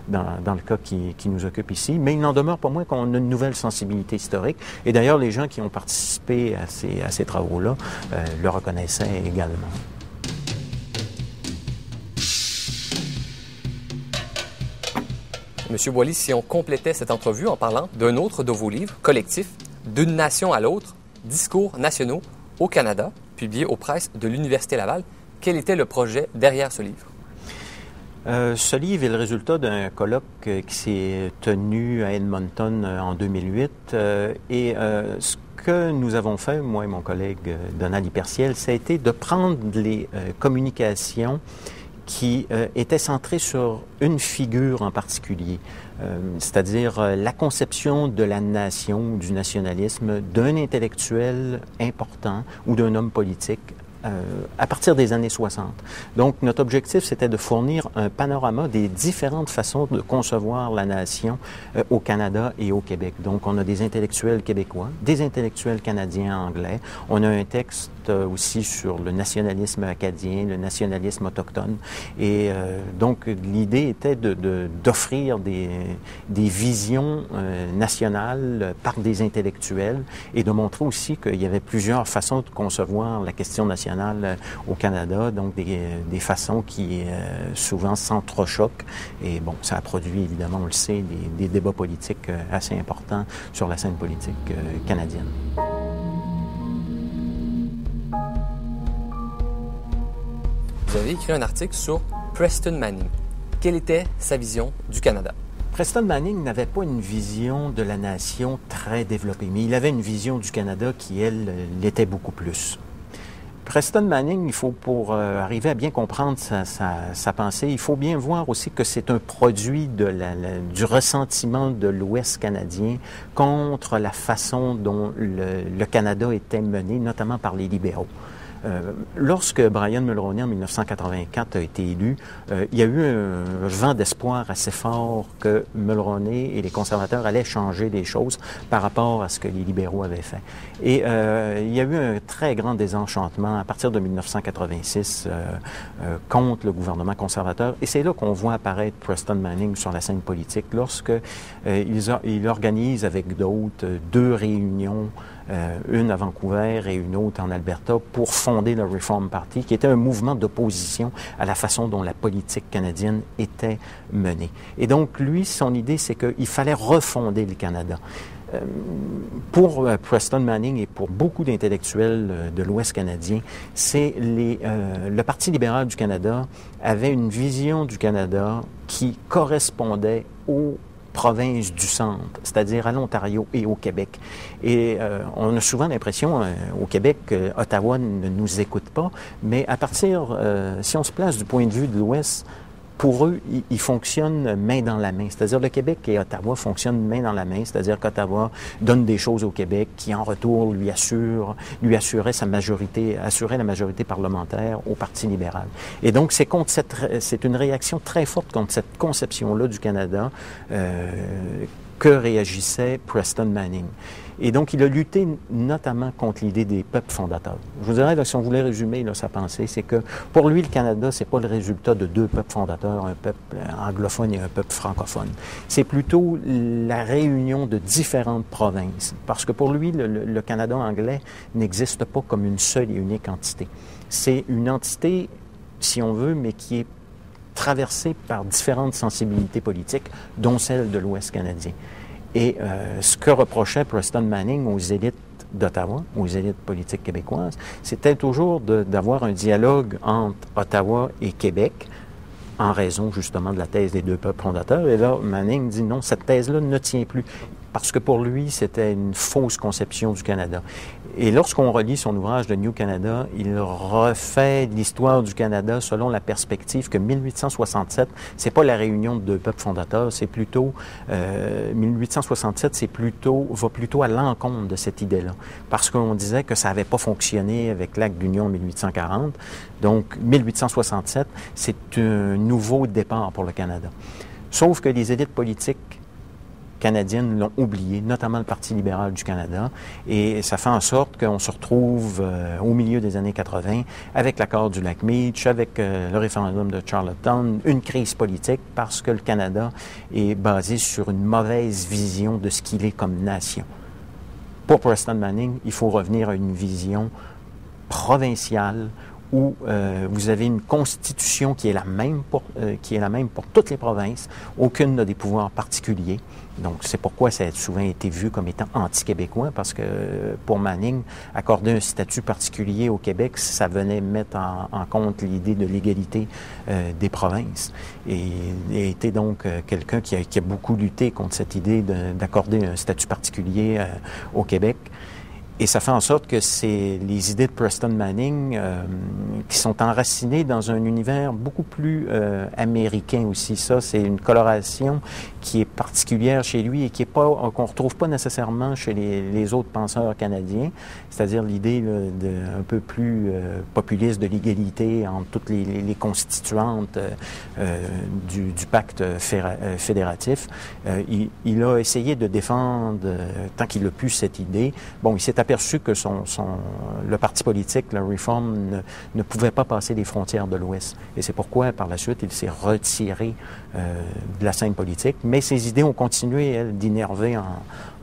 dans le cas qui nous occupe ici, mais il n'en demeure pas moins qu'on a une nouvelle sensibilité historique, et d'ailleurs, les gens qui ont participé à ces travaux-là le reconnaissaient également. Monsieur Boily, si on complétait cette entrevue en parlant d'un autre de vos livres, collectif, D'une nation à l'autre, discours nationaux au Canada, publié aux presses de l'Université Laval, quel était le projet derrière ce livre? Ce livre est le résultat d'un colloque qui s'est tenu à Edmonton en 2008. Ce que nous avons fait, moi et mon collègue Donald Hyperciel, ça a été de prendre les communications qui était centré sur une figure en particulier, c'est-à-dire la conception de la nation, du nationalisme, d'un intellectuel important ou d'un homme politique à partir des années 60. Donc, notre objectif, c'était de fournir un panorama des différentes façons de concevoir la nation au Canada et au Québec. Donc, on a des intellectuels québécois, des intellectuels canadiens anglais. On a un texte aussi sur le nationalisme acadien, le nationalisme autochtone. Et donc, l'idée était d'offrir des visions nationales par des intellectuels et de montrer aussi qu'il y avait plusieurs façons de concevoir la question nationale au Canada, donc des façons qui souvent s'entrechoquent. Et bon, ça a produit, évidemment, on le sait, des débats politiques assez importants sur la scène politique canadienne. Vous avez écrit un article sur Preston Manning. Quelle était sa vision du Canada? Preston Manning n'avait pas une vision de la nation très développée, mais il avait une vision du Canada qui, elle, l'était beaucoup plus. Preston Manning, il faut, pour arriver à bien comprendre sa pensée, il faut bien voir aussi que c'est un produit du ressentiment de l'Ouest canadien contre la façon dont le Canada était mené, notamment par les libéraux. Lorsque Brian Mulroney, en 1984, a été élu, il y a eu un vent d'espoir assez fort que Mulroney et les conservateurs allaient changer les choses par rapport à ce que les libéraux avaient fait. Et il y a eu un très grand désenchantement à partir de 1986 contre le gouvernement conservateur. Et c'est là qu'on voit apparaître Preston Manning sur la scène politique, lorsque il organise avec d'autres 2 réunions, une à Vancouver et une autre en Alberta, pour fonder le Reform Party, qui était un mouvement d'opposition à la façon dont la politique canadienne était menée. Et donc, lui, son idée, c'est qu'il fallait refonder le Canada. Pour Preston Manning et pour beaucoup d'intellectuels de l'Ouest canadien, le Parti libéral du Canada avait une vision du Canada qui correspondait aux provinces du centre, c'est-à-dire à l'Ontario et au Québec. Et on a souvent l'impression, au Québec, Ottawa ne nous écoute pas, mais à partir, si on se place du point de vue de l'Ouest, pour eux, ils fonctionnent main dans la main. C'est-à-dire le Québec et Ottawa fonctionnent main dans la main. C'est-à-dire qu'Ottawa donne des choses au Québec qui, en retour, lui assurait sa majorité, assurait la majorité parlementaire au Parti libéral. Et donc, c'est une réaction très forte contre cette conception-là du Canada que réagissait Preston Manning. Et donc, il a lutté notamment contre l'idée des peuples fondateurs. Je vous dirais, là, si on voulait résumer là, sa pensée, c'est que pour lui, le Canada, c'est pas le résultat de deux peuples fondateurs, un peuple anglophone et un peuple francophone. C'est plutôt la réunion de différentes provinces. Parce que pour lui, le Canada anglais n'existe pas comme une seule et unique entité. C'est une entité, si on veut, mais qui est traversée par différentes sensibilités politiques, dont celle de l'Ouest canadien. Et ce que reprochait Preston Manning aux élites d'Ottawa, aux élites politiques québécoises, c'était toujours d'avoir un dialogue entre Ottawa et Québec, en raison justement de la thèse des deux peuples fondateurs. Et là, Manning dit non, cette thèse-là ne tient plus, parce que pour lui, c'était une fausse conception du Canada. Et lorsqu'on relit son ouvrage de New Canada, il refait l'histoire du Canada selon la perspective que 1867, c'est pas la réunion de deux peuples fondateurs, c'est plutôt 1867, va plutôt à l'encontre de cette idée-là, parce qu'on disait que ça n'avait pas fonctionné avec l'acte d'union en 1840. Donc 1867, c'est un nouveau départ pour le Canada. Sauf que les élites politiques canadiennes l'ont oublié, notamment le Parti libéral du Canada, et ça fait en sorte qu'on se retrouve au milieu des années 80 avec l'accord du lac Meach, avec le référendum de Charlottetown, une crise politique parce que le Canada est basé sur une mauvaise vision de ce qu'il est comme nation. Pour Preston Manning, il faut revenir à une vision provinciale où vous avez une constitution qui est la même pour toutes les provinces. Aucune n'a des pouvoirs particuliers. Donc, c'est pourquoi ça a souvent été vu comme étant anti-québécois, parce que pour Manning, accorder un statut particulier au Québec, ça venait mettre en compte l'idée de l'égalité des provinces. Et il a été donc quelqu'un qui a beaucoup lutté contre cette idée d'accorder un statut particulier au Québec. Et ça fait en sorte que c'est les idées de Preston Manning qui sont enracinées dans un univers beaucoup plus américain aussi. Ça, c'est une coloration qui est particulière chez lui et qu'on retrouve pas nécessairement chez les autres penseurs canadiens, c'est-à-dire l'idée un peu plus populiste de l'égalité entre toutes les constituantes du pacte fédératif. Il a essayé de défendre, tant qu'il a pu, cette idée. Bon, il s'est aperçu que le parti politique, le Reform, ne pouvait pas passer les frontières de l'Ouest. Et c'est pourquoi, par la suite, il s'est retiré de la scène politique. Mais ses idées ont continué, elles, d'énerver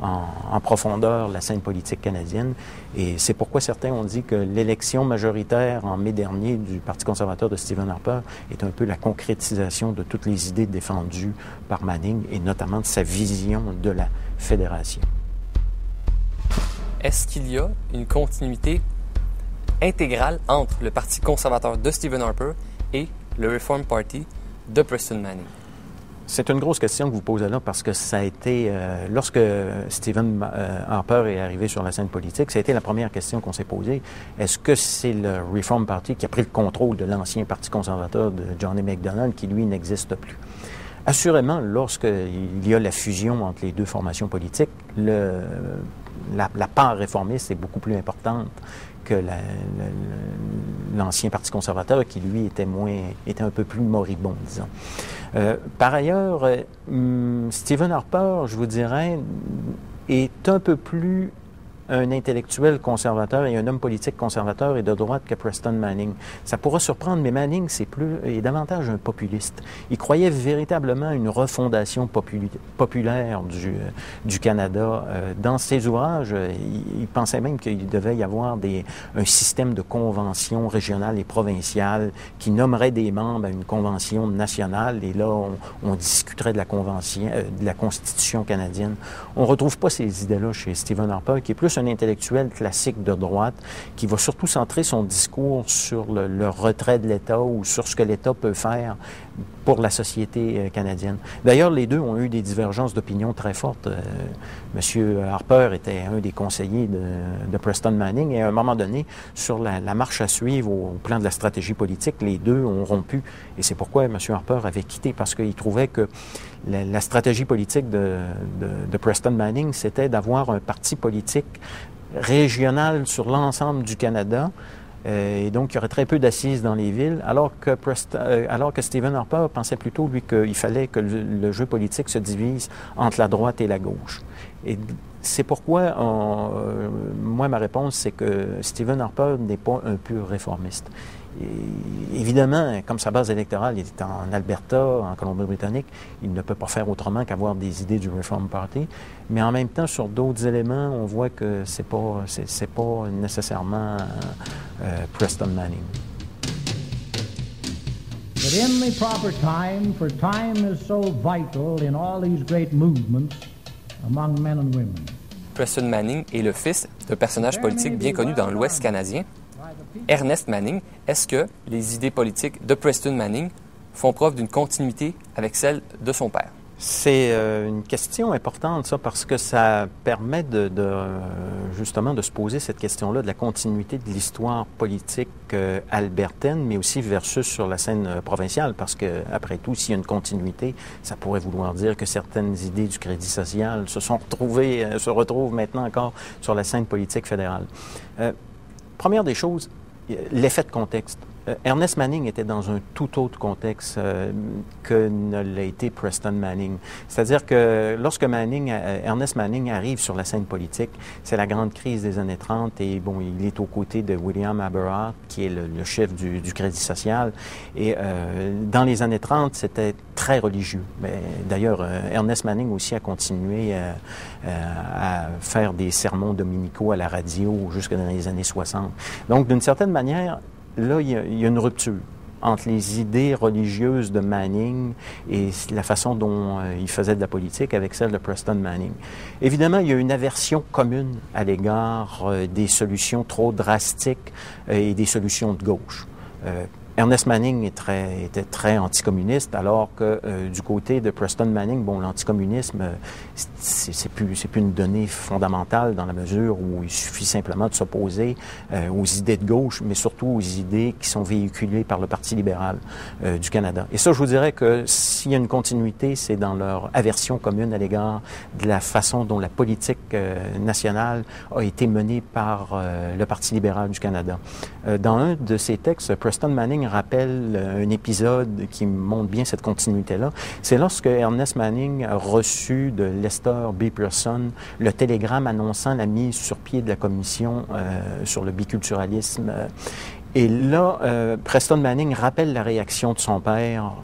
en profondeur la scène politique canadienne. Et c'est pourquoi certains ont dit que l'élection majoritaire en mai dernier du Parti conservateur de Stephen Harper est un peu la concrétisation de toutes les idées défendues par Manning et notamment de sa vision de la fédération. Est-ce qu'il y a une continuité intégrale entre le Parti conservateur de Stephen Harper et le Reform Party de Preston Manning? C'est une grosse question que vous posez là parce que ça a été, lorsque Stephen Harper est arrivé sur la scène politique, ça a été la première question qu'on s'est posée. Est-ce que c'est le Reform Party qui a pris le contrôle de l'ancien Parti conservateur de John A. Macdonald qui, lui, n'existe plus? Assurément, lorsqu'il y a la fusion entre les deux formations politiques, la part réformiste est beaucoup plus importante que l'ancien Parti conservateur qui, lui, était un peu plus moribond, disons. Par ailleurs, Stephen Harper, je vous dirais, est un peu plus un intellectuel conservateur et un homme politique conservateur et de droite que Preston Manning. Ça pourra surprendre, mais Manning est davantage un populiste. Il croyait véritablement à une refondation populaire du Canada. Dans ses ouvrages, il pensait même qu'il devait y avoir un système de conventions régionales et provinciales qui nommerait des membres à une convention nationale, et là, on discuterait de la Constitution canadienne. On ne retrouve pas ces idées-là chez Stephen Harper, qui est plus un intellectuel classique de droite, qui va surtout centrer son discours sur le retrait de l'État ou sur ce que l'État peut faire pour la société canadienne. D'ailleurs, les deux ont eu des divergences d'opinion très fortes. Monsieur Harper était un des conseillers de Preston Manning et à un moment donné, sur la marche à suivre au plan de la stratégie politique, les deux ont rompu. Et c'est pourquoi M. Harper avait quitté, parce qu'il trouvait que la stratégie politique de Preston Manning, c'était d'avoir un parti politique régional sur l'ensemble du Canada. Et donc, il y aurait très peu d'assises dans les villes, alors que Stephen Harper pensait plutôt, lui, qu'il fallait que le jeu politique se divise entre la droite et la gauche. Et c'est pourquoi, moi, ma réponse, c'est que Stephen Harper n'est pas un pur réformiste. Et évidemment, comme sa base électorale est en Alberta, en Colombie-Britannique, il ne peut pas faire autrement qu'avoir des idées du Reform Party. Mais en même temps, sur d'autres éléments, on voit que c'est pas nécessairement Preston Manning. But in the proper time, for time is so vital in all these great movements among men and women. Preston Manning est le fils d'un personnage politique bien connu dans l'Ouest canadien, Ernest Manning. Est-ce que les idées politiques de Preston Manning font preuve d'une continuité avec celles de son père? C'est une question importante, ça, parce que ça permet justement de se poser cette question-là de la continuité de l'histoire politique albertaine, mais aussi versus sur la scène provinciale, parce que, après tout, s'il y a une continuité, ça pourrait vouloir dire que certaines idées du crédit social se retrouvent maintenant encore sur la scène politique fédérale. Première des choses, l'effet de contexte. Ernest Manning était dans un tout autre contexte que ne l'a été Preston Manning. C'est-à-dire que lorsque Ernest Manning arrive sur la scène politique, c'est la grande crise des années 30 et bon, il est aux côtés de William Aberhart, qui est le chef du Crédit social. Et dans les années 30, c'était très religieux. D'ailleurs, Ernest Manning aussi a continué à faire des sermons dominicaux à la radio jusque dans les années 60. Donc, d'une certaine manière, là, il y a une rupture entre les idées religieuses de Manning et la façon dont il faisait de la politique avec celle de Preston Manning. Évidemment, il y a une aversion commune à l'égard des solutions trop drastiques et des solutions de gauche. Ernest Manning était très anticommuniste, alors que du côté de Preston Manning, bon, l'anticommunisme, c'est plus une donnée fondamentale dans la mesure où il suffit simplement de s'opposer aux idées de gauche, mais surtout aux idées qui sont véhiculées par le Parti libéral du Canada. Et ça, je vous dirais que s'il y a une continuité, c'est dans leur aversion commune à l'égard de la façon dont la politique nationale a été menée par le Parti libéral du Canada. Dans un de ses textes, Preston Manning rappelle un épisode qui montre bien cette continuité-là. C'est lorsque Ernest Manning a reçu de Lester B. Pearson le télégramme annonçant la mise sur pied de la commission sur le biculturalisme. Et là, Preston Manning rappelle la réaction de son père,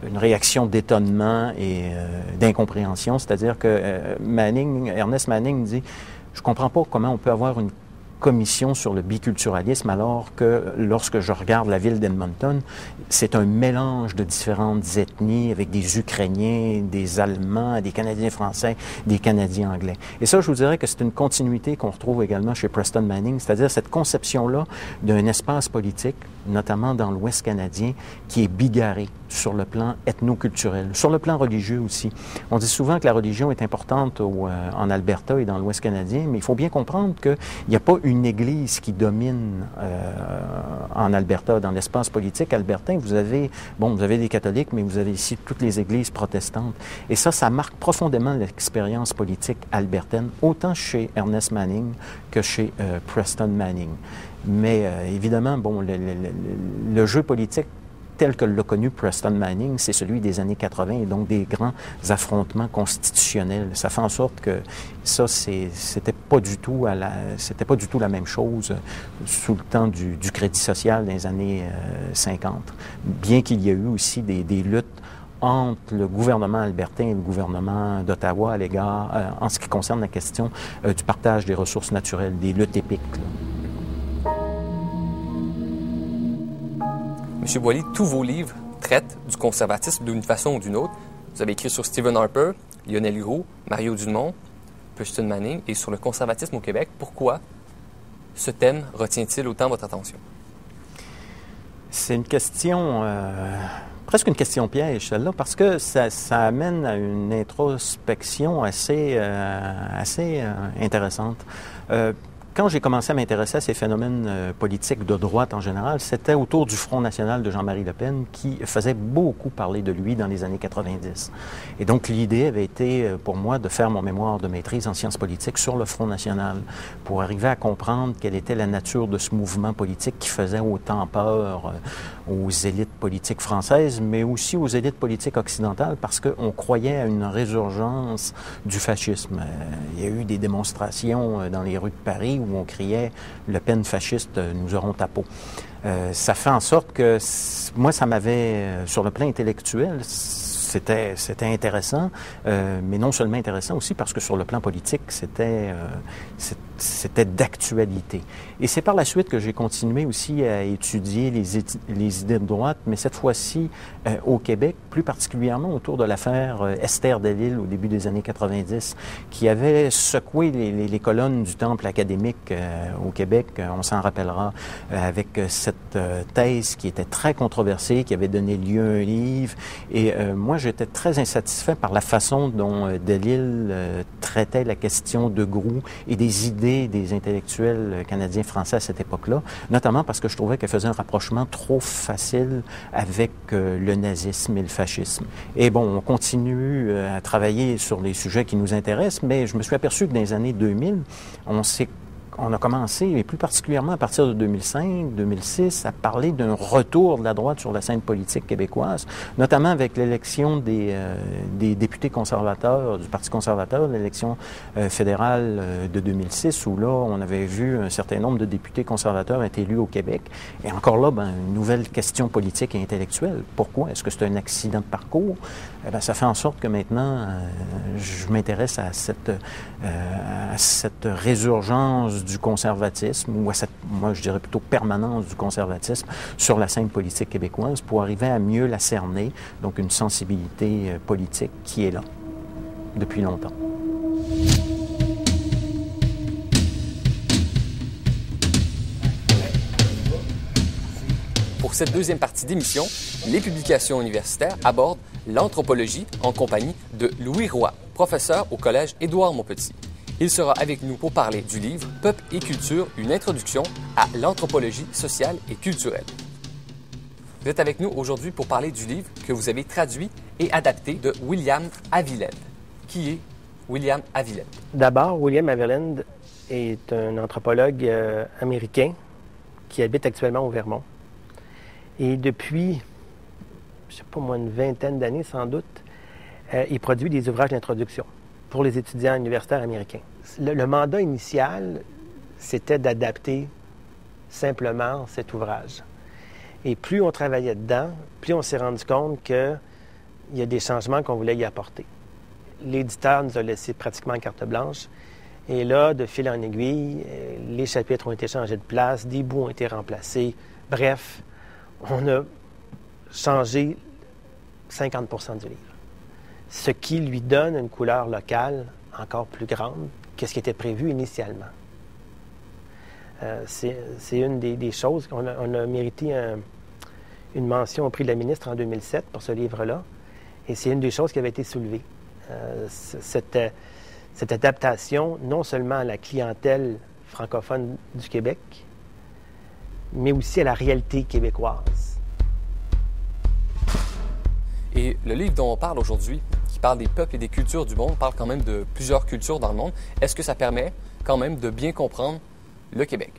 une réaction d'étonnement et d'incompréhension, c'est-à-dire que Ernest Manning dit « Je comprends pas comment on peut avoir une commission sur le biculturalisme, alors que lorsque je regarde la ville d'Edmonton, c'est un mélange de différentes ethnies avec des Ukrainiens, des Allemands, des Canadiens français, des Canadiens anglais. Et ça, je vous dirais que c'est une continuité qu'on retrouve également chez Preston Manning, c'est-à-dire cette conception-là d'un espace politique, notamment dans l'Ouest canadien, qui est bigarré sur le plan ethno-culturel, sur le plan religieux aussi. On dit souvent que la religion est importante en Alberta et dans l'Ouest canadien, mais il faut bien comprendre qu'il n'y a pas une église qui domine en Alberta, dans l'espace politique albertain. Vous avez des catholiques, mais vous avez ici toutes les églises protestantes. Et ça marque profondément l'expérience politique albertaine, autant chez Ernest Manning que chez Preston Manning. Mais évidemment, bon, le jeu politique tel que l'a connu Preston Manning, c'est celui des années 80 et donc des grands affrontements constitutionnels. Ça fait en sorte que ça, c'était pas du tout la même chose sous le temps du Crédit social dans les années 50. Bien qu'il y ait eu aussi des luttes entre le gouvernement albertain et le gouvernement d'Ottawa à l'égard, en ce qui concerne la question du partage des ressources naturelles, des luttes épiques, là. Monsieur Boily, tous vos livres traitent du conservatisme d'une façon ou d'une autre. Vous avez écrit sur Stephen Harper, Lionel Groulx, Mario Dumont, Preston Manning et sur le conservatisme au Québec. Pourquoi ce thème retient-il autant votre attention? C'est une question presque une question piège, celle-là, parce que ça amène à une introspection assez intéressante. Quand j'ai commencé à m'intéresser à ces phénomènes politiques de droite en général, c'était autour du Front national de Jean-Marie Le Pen qui faisait beaucoup parler de lui dans les années 90. Et donc l'idée avait été pour moi de faire mon mémoire de maîtrise en sciences politiques sur le Front national pour arriver à comprendre quelle était la nature de ce mouvement politique qui faisait autant peur aux élites politiques françaises, mais aussi aux élites politiques occidentales parce qu'on croyait à une résurgence du fascisme. Il y a eu des démonstrations dans les rues de Paris où on criait « Le Pen fasciste, nous aurons ta peau ». Ça fait en sorte que, moi, ça m'avait, sur le plan intellectuel, c'était intéressant, mais non seulement intéressant aussi parce que sur le plan politique, c'était d'actualité. Et c'est par la suite que j'ai continué aussi à étudier les idées de droite, mais cette fois-ci au Québec, plus particulièrement autour de l'affaire Esther Delisle au début des années 90, qui avait secoué les colonnes du temple académique au Québec, on s'en rappellera, avec cette thèse qui était très controversée, qui avait donné lieu à un livre. Et moi, j'étais très insatisfait par la façon dont Delisle traitait la question de Groulx et des idées des intellectuels canadiens-français à cette époque-là, notamment parce que je trouvais qu'elle faisait un rapprochement trop facile avec le nazisme et le fascisme. Et bon, on continue à travailler sur les sujets qui nous intéressent, mais je me suis aperçu que dans les années 2000, on a commencé, et plus particulièrement à partir de 2005, 2006, à parler d'un retour de la droite sur la scène politique québécoise, notamment avec l'élection des députés conservateurs, du Parti conservateur, l'élection fédérale de 2006, où là, on avait vu un certain nombre de députés conservateurs être élus au Québec. Et encore là, une nouvelle question politique et intellectuelle. Pourquoi? Est-ce que c'est un accident de parcours? Eh bien, ça fait en sorte que maintenant, je m'intéresse à cette résurgence du conservatisme, ou à cette, moi je dirais plutôt permanence du conservatisme sur la scène politique québécoise pour arriver à mieux la cerner, donc une sensibilité politique qui est là depuis longtemps. Pour cette deuxième partie d'émission, les publications universitaires abordent l'anthropologie en compagnie de Louis Roy, professeur au Collège Édouard-Montpetit. Il sera avec nous pour parler du livre « Peuple et culture, une introduction à l'anthropologie sociale et culturelle ». Vous êtes avec nous aujourd'hui pour parler du livre que vous avez traduit et adapté de William Haviland. Qui est William Haviland? D'abord, William Haviland est un anthropologue américain qui habite actuellement au Vermont. Et depuis, je ne sais pas moi, une vingtaine d'années sans doute, il produit des ouvrages d'introduction pour les étudiants universitaires américains. Le mandat initial, c'était d'adapter simplement cet ouvrage. Et plus on travaillait dedans, plus on s'est rendu compte qu'il y a des changements qu'on voulait y apporter. L'éditeur nous a laissé pratiquement carte blanche. Et là, de fil en aiguille, les chapitres ont été changés de place, des bouts ont été remplacés. Bref, on a changé 50% du livre. Ce qui lui donne une couleur locale encore plus grande que ce qui était prévu initialement. C'est une des choses. On a mérité une mention au prix de la ministre en 2007 pour ce livre-là. Et c'est une des choses qui avait été soulevée. Cette adaptation, non seulement à la clientèle francophone du Québec, mais aussi à la réalité québécoise. Et le livre dont on parle aujourd'hui, qui parle des peuples et des cultures du monde, parle quand même de plusieurs cultures dans le monde. Est-ce que ça permet quand même de bien comprendre le Québec?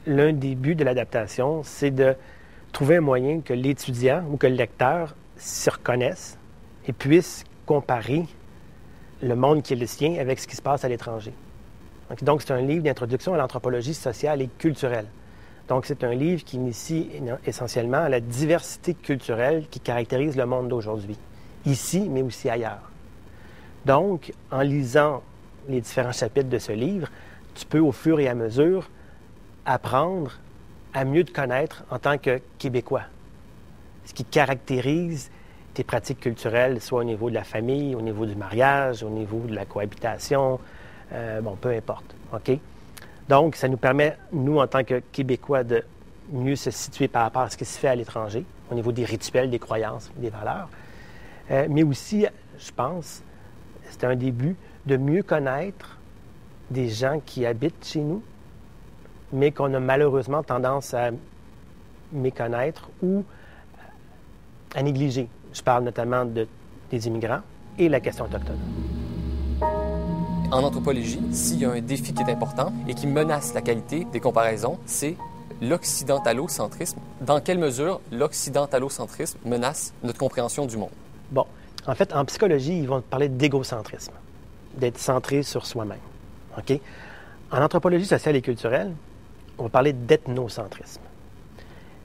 L'un des buts de l'adaptation, c'est de trouver un moyen que l'étudiant ou que le lecteur s'y reconnaisse et puisse comparer le monde qui est le sien avec ce qui se passe à l'étranger. Donc, c'est un livre d'introduction à l'anthropologie sociale et culturelle. Donc, c'est un livre qui initie essentiellement à la diversité culturelle qui caractérise le monde d'aujourd'hui, ici, mais aussi ailleurs. Donc, en lisant les différents chapitres de ce livre, tu peux, au fur et à mesure, apprendre à mieux te connaître en tant que Québécois. Ce qui caractérise tes pratiques culturelles, soit au niveau de la famille, au niveau du mariage, au niveau de la cohabitation, peu importe. OK? Donc, ça nous permet, nous, en tant que Québécois, de mieux se situer par rapport à ce qui se fait à l'étranger, au niveau des rituels, des croyances, des valeurs. Mais aussi, je pense, c'est un début de mieux connaître des gens qui habitent chez nous, mais qu'on a malheureusement tendance à méconnaître ou à négliger. Je parle notamment des immigrants et la question autochtone. En anthropologie, s'il y a un défi qui est important et qui menace la qualité des comparaisons, c'est l'occidentalocentrisme. Dans quelle mesure l'occidentalocentrisme menace notre compréhension du monde? Bon, en fait, en psychologie, ils vont parler d'égocentrisme, d'être centré sur soi-même. OK? En anthropologie sociale et culturelle, on va parler d'ethnocentrisme.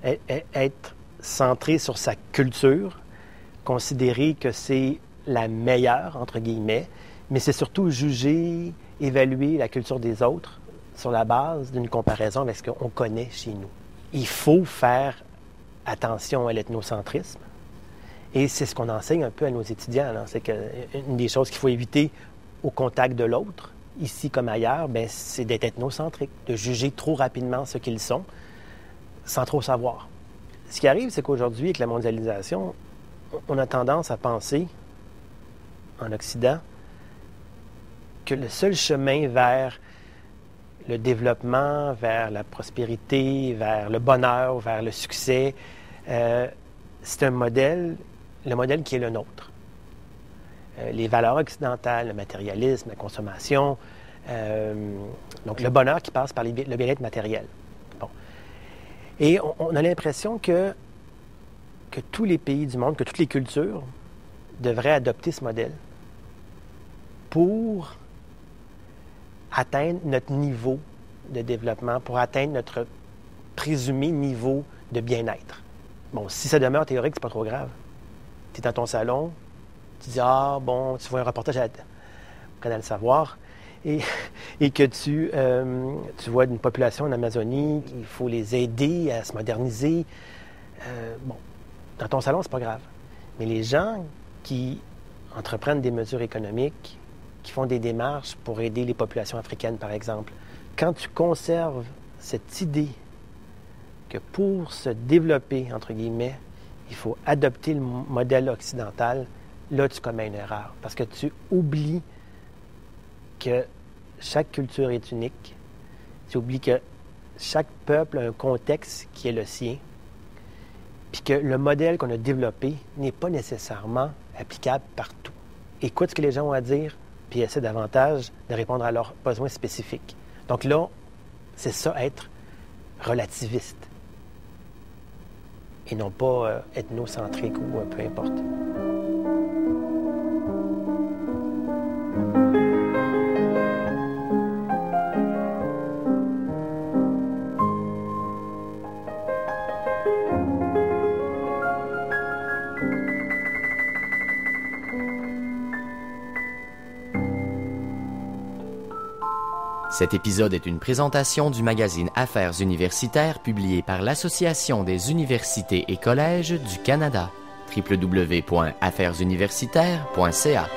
Être centré sur sa culture, considérer que c'est la meilleure, entre guillemets, mais c'est surtout juger, évaluer la culture des autres sur la base d'une comparaison avec ce qu'on connaît chez nous. Il faut faire attention à l'ethnocentrisme, et c'est ce qu'on enseigne un peu à nos étudiants. Là. C'est qu'une des choses qu'il faut éviter au contact de l'autre, ici comme ailleurs, bien, c'est d'être ethnocentrique, de juger trop rapidement ce qu'ils sont, sans trop savoir. Ce qui arrive, c'est qu'aujourd'hui, avec la mondialisation, on a tendance à penser, en Occident, que le seul chemin vers le développement, vers la prospérité, vers le bonheur, vers le succès, c'est un modèle, le modèle qui est le nôtre. Les valeurs occidentales, le matérialisme, la consommation, donc le bonheur qui passe par le bien-être matériel. Bon. Et on a l'impression que tous les pays du monde, que toutes les cultures devraient adopter ce modèle pour atteindre notre niveau de développement, pour atteindre notre présumé niveau de bien-être. Bon, si ça demeure théorique, c'est pas trop grave. Tu es dans ton salon, tu dis « Ah, bon, tu vois un reportage au Canal Savoir et que tu vois une population en Amazonie, il faut les aider à se moderniser. Bon, dans ton salon, c'est pas grave. Mais les gens qui entreprennent des mesures économiques, qui font des démarches pour aider les populations africaines, par exemple, quand tu conserves cette idée que pour se développer, entre guillemets, il faut adopter le modèle occidental, là, tu commets une erreur. Parce que tu oublies que chaque culture est unique. Tu oublies que chaque peuple a un contexte qui est le sien. Puis que le modèle qu'on a développé n'est pas nécessairement applicable partout. Écoute ce que les gens ont à dire, puis essaie davantage de répondre à leurs besoins spécifiques. Donc là, c'est ça, être relativiste. Et non pas ethnocentrique ou peu importe. Cet épisode est une présentation du magazine Affaires universitaires publié par l'Association des universités et collèges du Canada. www.affairesuniversitaires.ca